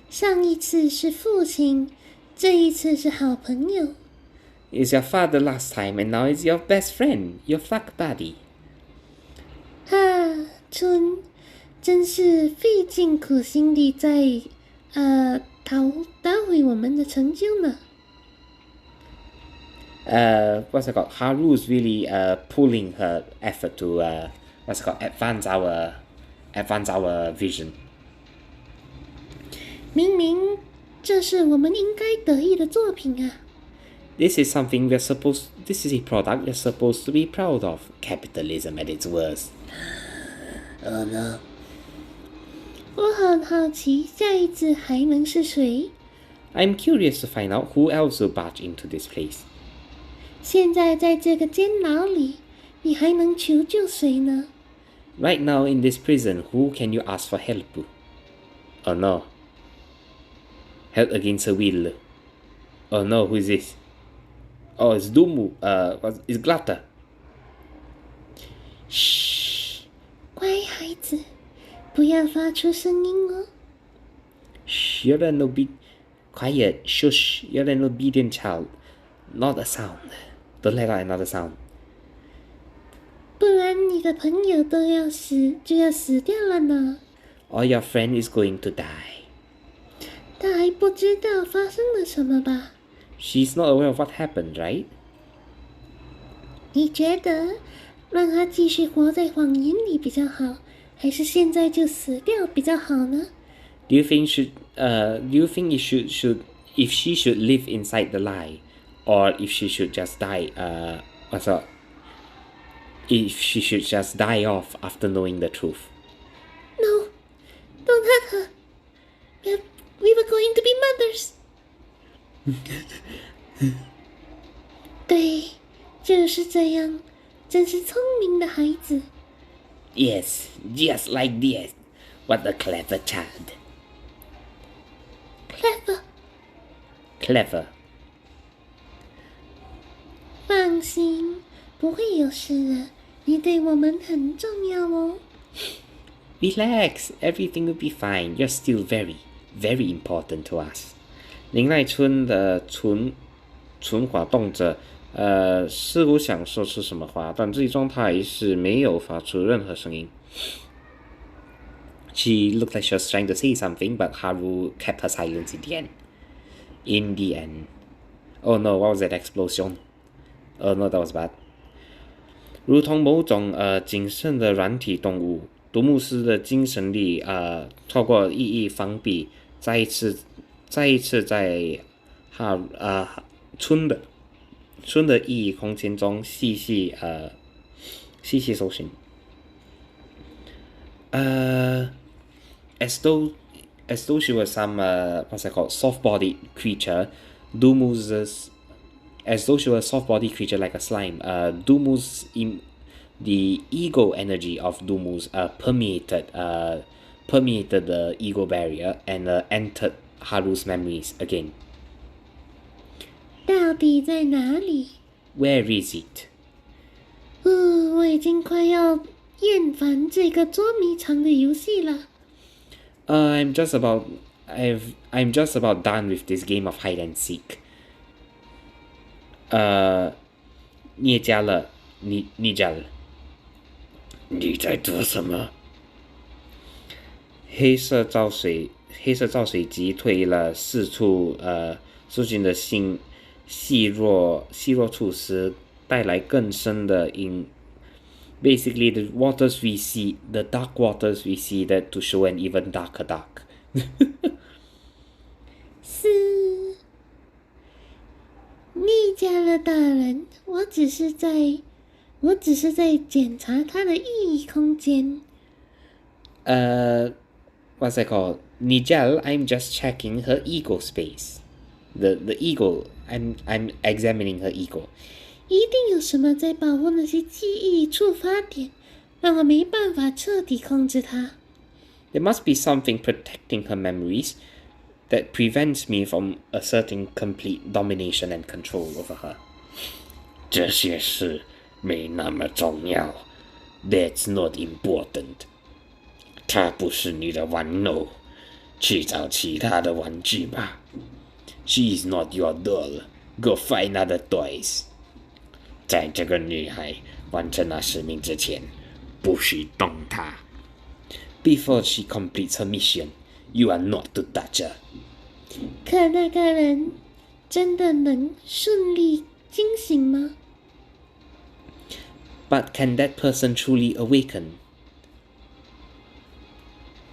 上一次是父亲，这一次是好朋友。 It's your father last time, and now it's your best friend, your fuck buddy. 春，真是费尽苦心地在捣毁我们的成就呢。What's it called? Haru's really pulling her effort to advance our vision. 明明这是我们应该得意的作品啊。This is a product we're supposed to be proud of. Capitalism at its worst. Oh no. 我很好奇，下一次还能是谁？ I'm curious to find out who else will barge into this place. 现在在这个监牢里，你还能求救谁呢？ Right now in this prison, who can you ask for help? Oh no. Help against her will. Oh no, who is this? Oh, it's Dumu. It's Glatter. 嘘，乖孩子，不要发出声音哦。 Shh, you're an quiet. Shush, you're an obedient child. Not a sound. Don't let out another sound. 不然你的朋友就要死掉了呢。 Or your friend is going to die. 他还不知道发生了什么吧？ She's not aware of what happened, right? 你觉得让他继续活在谎言里比较好，还是现在就死掉比较好呢？ Do you think if she should live inside the lie, or if she should just die? If she should just die off after knowing the truth? No, don't hurt her. We were going to be mothers. 对，就是这样，真是聪明的孩子。 Yes, just like this. What a clever child. Clever， Clever. 放心，不会有事的。你对我们很重要哦。 Relax, everything will be fine. You're still very, very important to us. 林奈春的唇滑动着，似乎想说出什么话，但最终他还是没有发出任何声音。She looked like she was trying to say something, but Haru kept her silence in the end. Oh no, what was that explosion? Oh no, that was bad. 如同某种谨慎的软体动物，独木斯的精神力透过意义防壁，再一次在春的意义空间中细细搜寻。As though she was some soft-bodied creature, as though she was a soft-bodied creature like a slime, the ego energy of Dumu's permeated the ego barrier and entered Haru's memories again. 到底在哪里？ Where is it? 我已经快要厌烦这个捉迷藏的游戏了。I'm just about done with this game of hide and seek. 聂家了，你家了。你在做什么？黑色造水机推了四处苏军的细弱处时，带来更深的阴。Basically, the dark waters receded to show an even darker dark. 是，你家的大人，我只是在检查他的意义空间。What's that called? Nijal, I'm just checking her ego space. The ego, I'm examining her ego. 一定有什么在保护那些记忆触发点，让我没办法彻底控制它。There must be something protecting her memories that prevents me from asserting complete domination and control over her. 这些事没那么重要。That's not important. 它不是你的玩偶，去找其他的玩具吧。She is not your doll. Go find other toys. 在这个女孩完成那使命之前，不许动她。Before she completes her mission, you are not to touch her. 可那个人真的能顺利惊醒吗？ But can that person truly awaken?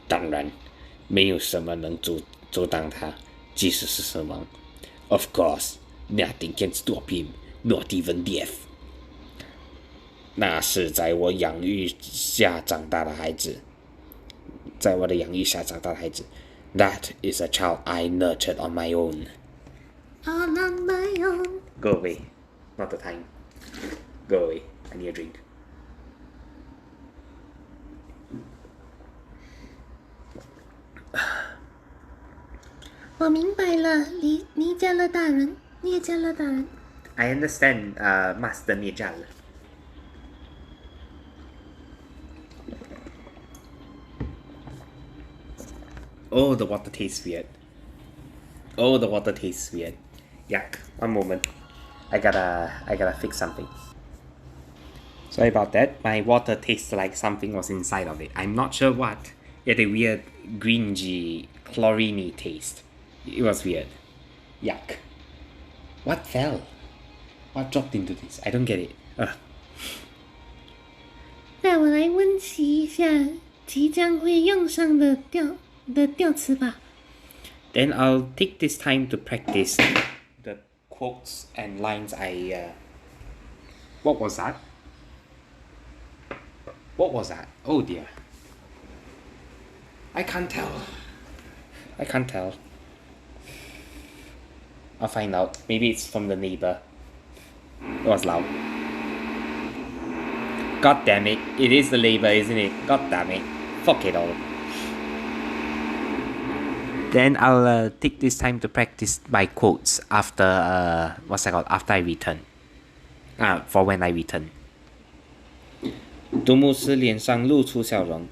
当然，没有什么能阻挡他，即使是死亡。Of course, nothing can stop him, not even death. 那是在我养育下长大的孩子，在我的养育下长大的孩子。That is a child I nurtured on my own. All on my own. Go away. Not the time. Go away. I need a drink. 我明白了，尼加勒大人，聂加勒大人。I understand, Master Nijal. Oh, the water tastes weird. Oh, the water tastes weird. Yuck. One moment. I gotta fix something. Sorry about that. My water tastes like something was inside of it. I'm not sure what. It had a weird greengy, chlorine taste. It was weird. Yuck. What fell? What dropped into this? I don't get it. Ugh. 让我来温习一下即将会用上的调词吧。Then I'll take this time to practice the quotes and lines What was that? What was that? Oh dear. I can't tell. I'll find out. Maybe it's from the neighbor. It was loud. God damn it. It is the neighbor, isn't it? God damn it. Fuck it all. Then I'll take this time to practice my quotes after after I return. For when I return. 杜牧斯脸上露出笑容。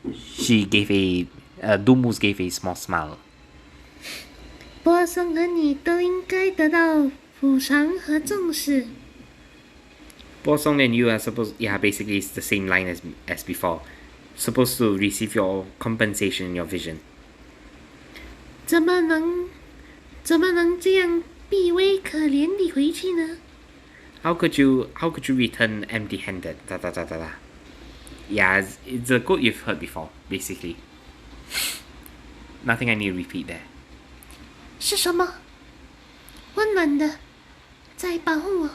杜牧 gave a small smile. 波松和你都应该得到补偿和重视。Bosong and you are supposed, basically it's the same line as before. Supposed to receive your compensation in your vision. 怎么能这样卑微可怜地回去呢？ How could you return empty-handed? Yeah, it's a quote you've heard before, basically. Nothing I need to repeat there. 是什么？温暖的，在保护我。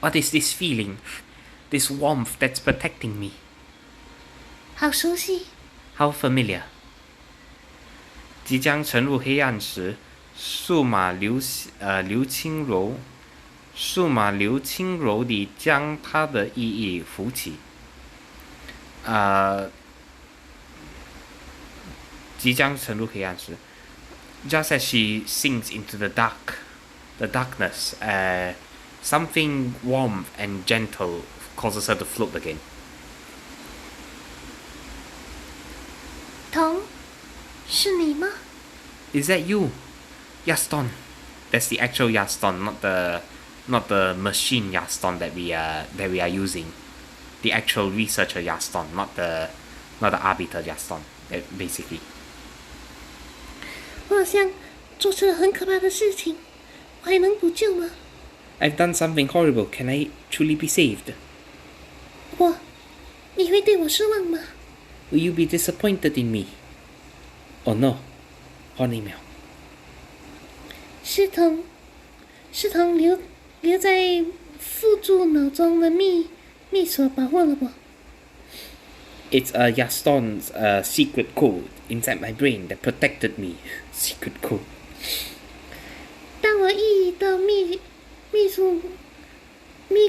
What is this feeling? This warmth that's protecting me? 好熟悉。 How familiar? 即将沉入黑暗时，数码流轻柔地将它的意义扶起。即将沉入黑暗时 ，just as she sinks into the darkness, something warm and gentle causes her to float again. 童，是你吗？ Is that you, Yaston? That's the actual Yaston, not the machine Yaston that we are using. The actual researcher Yaston, not the arbiter Yaston, basically. 我好像做出了很可怕的事情，我还能补救吗？ I've done something horrible. Can I truly be saved? 你会对我失望吗？ Will you be disappointed in me? Oh no. Hot email. 是童留在附注脑中的密锁保护了我。 It's Yaston's secret code inside my brain that protected me. Secret code. 当我意识到密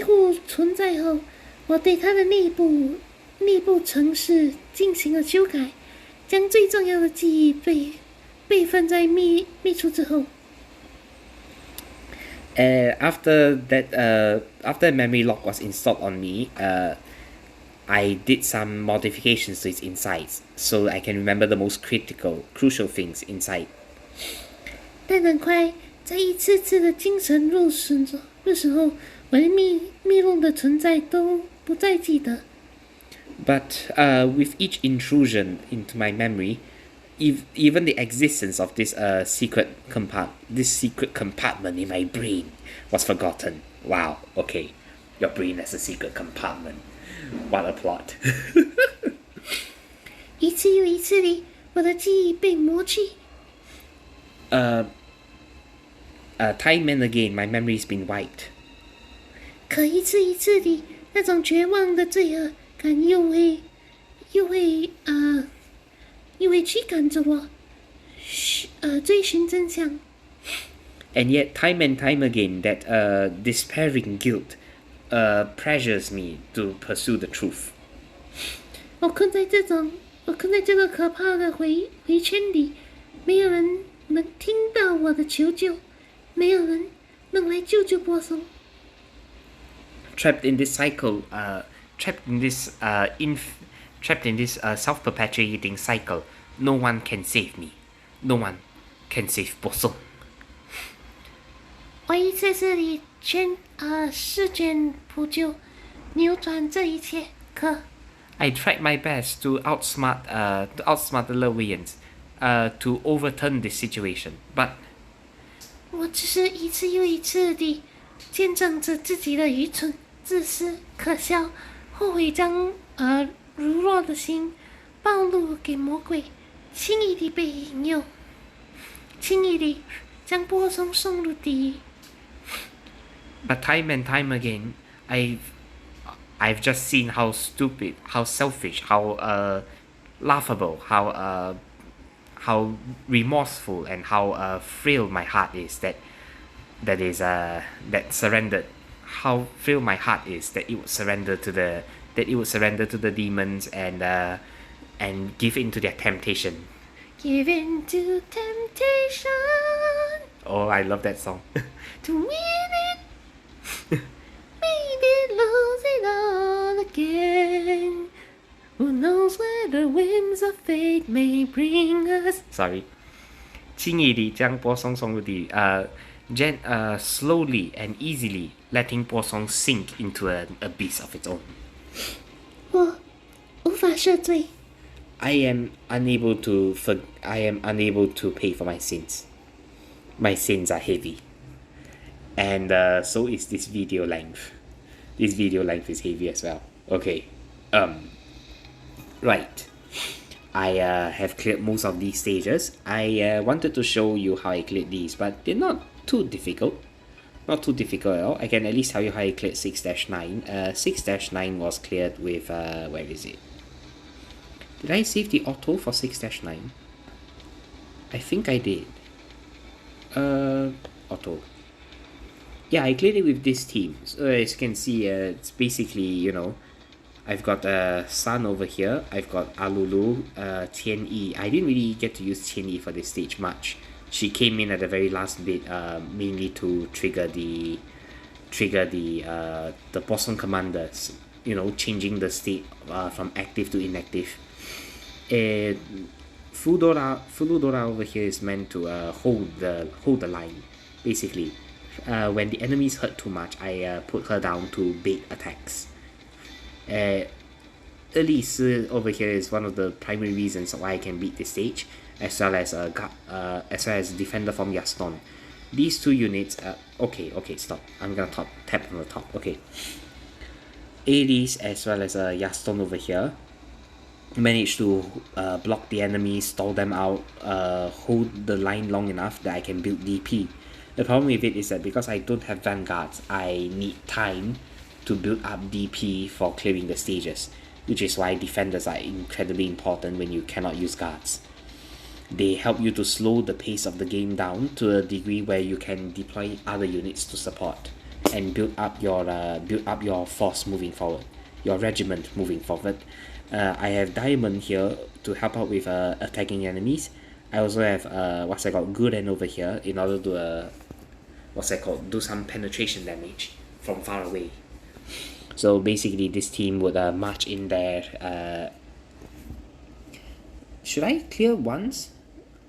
户存在后，我对它的内部程式进行了修改，将最重要的记忆备份在密处之后。 After memory lock was installed on me, I did some modifications to its insides, so I can remember the most crucial things inside. 但很快，在一次次的精神入损后，我的密录的存在都不再记得。 But with each intrusion into my memory, even the existence of this secret compartment in my brain was forgotten. Wow. Okay, your brain has a secret compartment. What a plot. 一次又一次地，我的记忆被磨去。 Time and again, my memory's been wiped. 可一次一次地，那种绝望的罪恶感又会驱赶着我，追寻真相。 And yet, time and time again, that despairing guilt pressures me to pursue the truth. 我困在这个可怕的回圈里，没有人能听到我的求救，没有人能来救波松。 Trapped in this cycle, trapped in this self-perpetuating cycle, no one can save me. No one can save 波松。 我已在这里试卷补救，扭转这一切。可 I tried my best to outsmart the Levians, to overturn this situation, but 我只是一次又一次地见证着自己的愚蠢、自私、可笑，后悔将如弱的心暴露给魔鬼，轻易地被引诱，轻易地将波松送入地狱。 But time and time again, I've just seen how stupid, how selfish, how laughable, how remorseful, and how frail my heart is. That surrendered. How frail my heart is that it would surrender to the demons and give in to their temptation. Give in to temptation Oh, I love that song. to win it. Maybe lose it all again. Who knows where the winds of fate may bring us? Sorry. 轻易地将波松送入地狱 slowly and easily letting 波松 sink into an abyss of its own. 我无法赦罪， I am unable to pay for my sins. My sins are heavy. And so is this video length. This video length is heavy as well. Okay. Right. I have cleared most of these stages. I wanted to show you how I cleared these, but they're not too difficult. Not too difficult at all. I can at least tell you how I cleared 6-9. 6-9 was cleared with, where is it? Did I save the auto for 6-9? I think I did. Auto. Yeah, I cleared it with this team. So as you can see, it's basically, you know, I've got Sun over here. I've got Alulu, Tian Yi. I didn't really get to use Tian Yi for this stage much. She came in at the very last bit, mainly to trigger the Possum commanders. You know, changing the state from active to inactive. Fuludora over here is meant to hold the line, basically. When the enemies hurt too much, I put her down to bait attacks. Elise over here is one of the primary reasons why I can beat this stage, as well as defender from Yaston. These two units. Okay, stop. I'm gonna tap on the top. Okay. Elise as well as Yaston over here managed to block the enemies, stall them out, hold the line long enough that I can build DP. The problem with it is that because I don't have vanguards, I need time to build up DP for clearing the stages, which is why defenders are incredibly important when you cannot use guards. They help you to slow the pace of the game down to a degree where you can deploy other units to support and build up your force moving forward, your regiment moving forward. I have Diamond here to help out with attacking enemies. I also have Guden over here in order to do some penetration damage from far away. So basically this team would march in there. Should I clear once?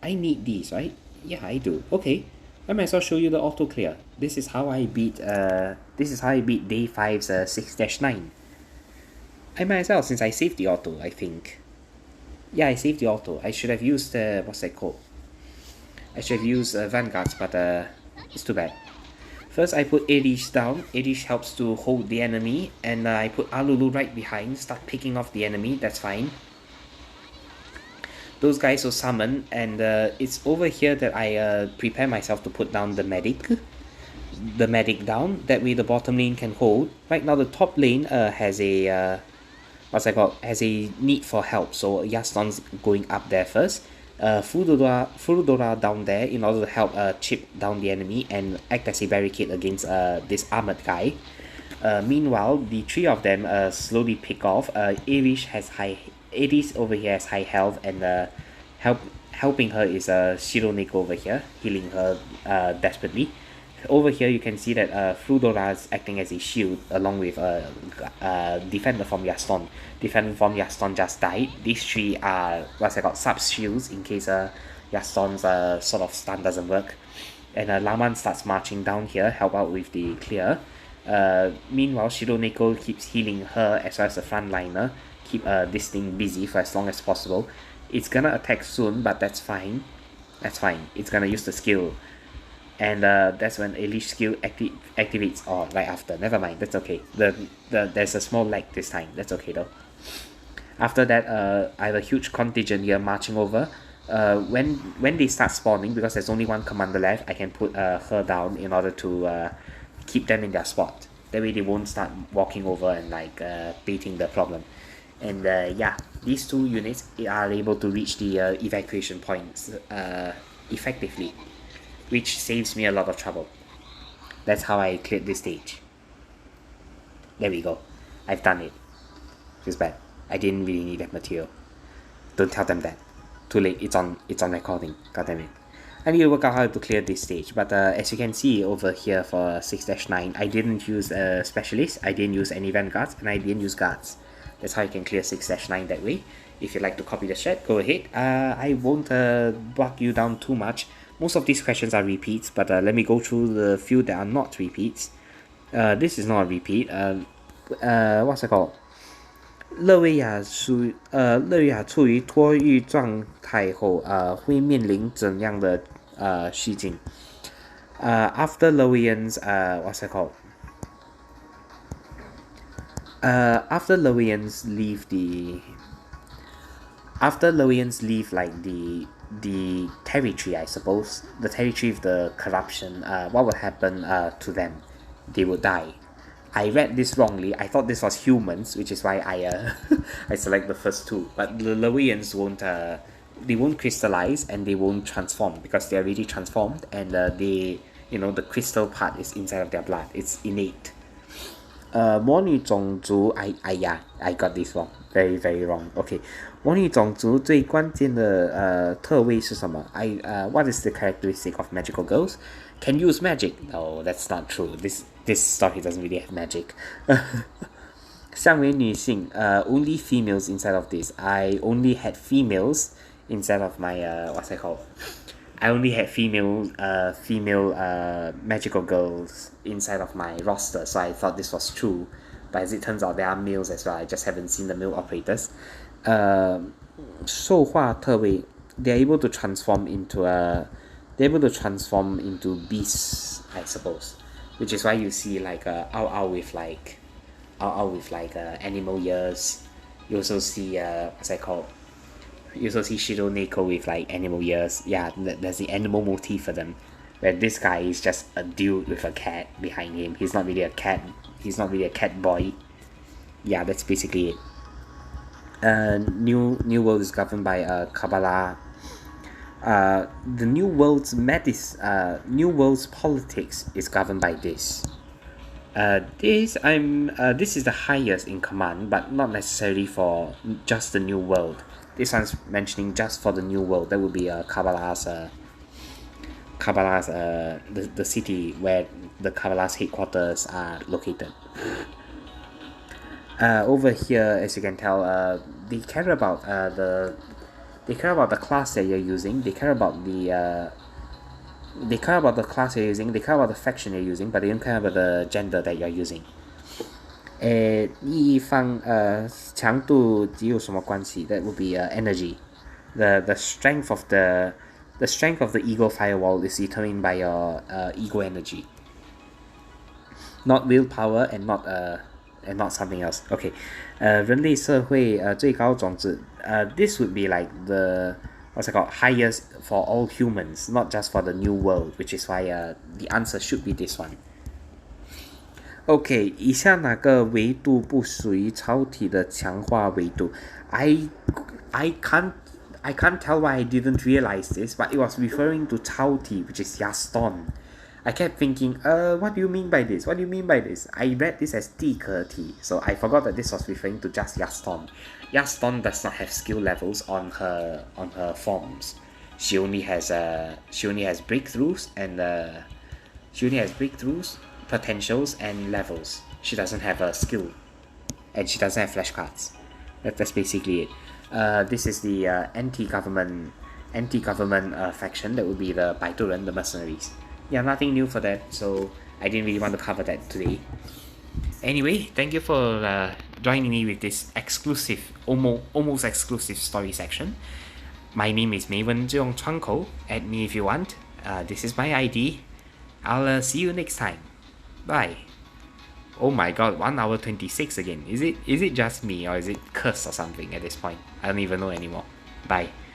I need these, right? Yeah, I do. Okay, I might as well show you the auto clear. This is how I beat Day 5's 6-9. I might as well, since I saved the auto, I think. Yeah, I saved the auto. I should have used I should have used vanguards, but it's too bad. First, I put Elish down. Elish helps to hold the enemy, and I put Alulu right behind. Start picking off the enemy. That's fine. Those guys will summon, and it's over here that I prepare myself to put down the medic. That way the bottom lane can hold. Right now, the top lane has a has a need for help. So Yaston's going up there first. Furudora down there in order to help chip down the enemy and act as a barricade against this armored guy. Meanwhile, the three of them slowly pick off. Ares over here has high health, and helping her is Shironeko over here, healing her desperately. Over here, you can see that Fudora is acting as a shield along with Defender from Yaston. Defender from Yaston just died. These three are sub shields in case Yaston's sort of stun doesn't work. And Laman starts marching down here, help out with the clear. Meanwhile, Shironeko keeps healing her as well as the frontliner. Keep this thing busy for as long as possible. It's gonna attack soon, but that's fine. That's fine. It's gonna use the skill. And that's when Elish skill activates, or right after. Never mind, that's okay. There's a small lag this time. That's okay though. After that, I have a huge contingent here marching over. When they start spawning, because there's only one commander left, I can put her down in order to keep them in their spot. That way they won't start walking over and like baiting the problem. And yeah, these two units are able to reach the evacuation points effectively, which saves me a lot of trouble. That's how I cleared this stage. There we go. I've done it. Feels bad. I didn't really need that material. Don't tell them that. Too late. It's on recording. God damn it. I need to work out how to clear this stage. But as you can see over here for 6-9, I didn't use specialists, I didn't use any vanguards, and I didn't use guards. That's how you can clear 6-9 that way. If you'd like to copy the strat, go ahead. I won't bog you down too much. Most of these questions are repeats, but let me go through the few that are not repeats. This is not a repeat. What's it called? 乐维亚处于脱狱状态后，会面临怎样的虚境？After Lowians, what's it called? After Lowians leave like the territory, I suppose, the territory of the corruption, what would happen to them? They would die. I read this wrongly. I thought this was humans, which is why I I select the first two. But the Lowians won't crystallize and they won't transform because they're already transformed, and the crystal part is inside of their blood. It's innate. 魔女种族 I got this wrong, very very wrong. Okay, 魔女种族最关键的特位是什么？ What is the characteristic of magical girls? Can use magic? No, that's not true. This story doesn't really have magic. 相为女性 only females inside of this. I only had females inside of my what's that called? I only had female magical girls inside of my roster, so I thought this was true. But as it turns out, there are males as well. I just haven't seen the male operators. 兽化特位 they're able to transform into beasts, I suppose. Which is why you see like Ao with like animal ears. You also see what's that called? You also see Shironeko with like animal ears. Yeah, there's the animal motif for them. Where this guy is just a dude with a cat behind him. He's not really a cat. He's not really a cat boy. Yeah, that's basically it. New world is governed by Kabbalah. The new world's new world's politics is governed by this. This is the highest in command, but not necessarily for just the new world. This one's mentioning just for the new world. That would be Kabbalah's the city where the Kabbalah's headquarters are located. Over here, as you can tell, they care about the class that you're using. They care about the class you're using. They care about the faction you're using, but they don't care about the gender that you're using. 一方强度只有什么关系 That would be energy. The strength of the ego firewall is determined by your ego energy, not willpower and not something else. Okay, 人类社会最高种子 this would be like the what's it called highest for all humans, not just for the new world, which is why the answer should be this one. OK，以下哪个维度不属于超体的强化维度？I can't tell why I didn't realize this, but it was referring to 超体, which is Yaston. I kept thinking, what do you mean by this? What do you mean by this? I read this as 地壳体, so I forgot that this was referring to just Yaston. Yaston does not have skill levels on her forms. She only has breakthroughs and potentials and levels. She doesn't have a skill, and she doesn't have flashcards. That's basically it. This is the anti-government faction. That would be the 摆渡人, the mercenaries. Yeah, nothing new for that, so I didn't really want to cover that today. Anyway, thank you for joining me with this exclusive, almost exclusive story section. My name is Maven Zhong Chuangko. Add me if you want. This is my ID. I'll see you next time. Bye. Oh my god, 1 hour 26 again. Is it just me, or is it curse or something at this point? I don't even know anymore. Bye.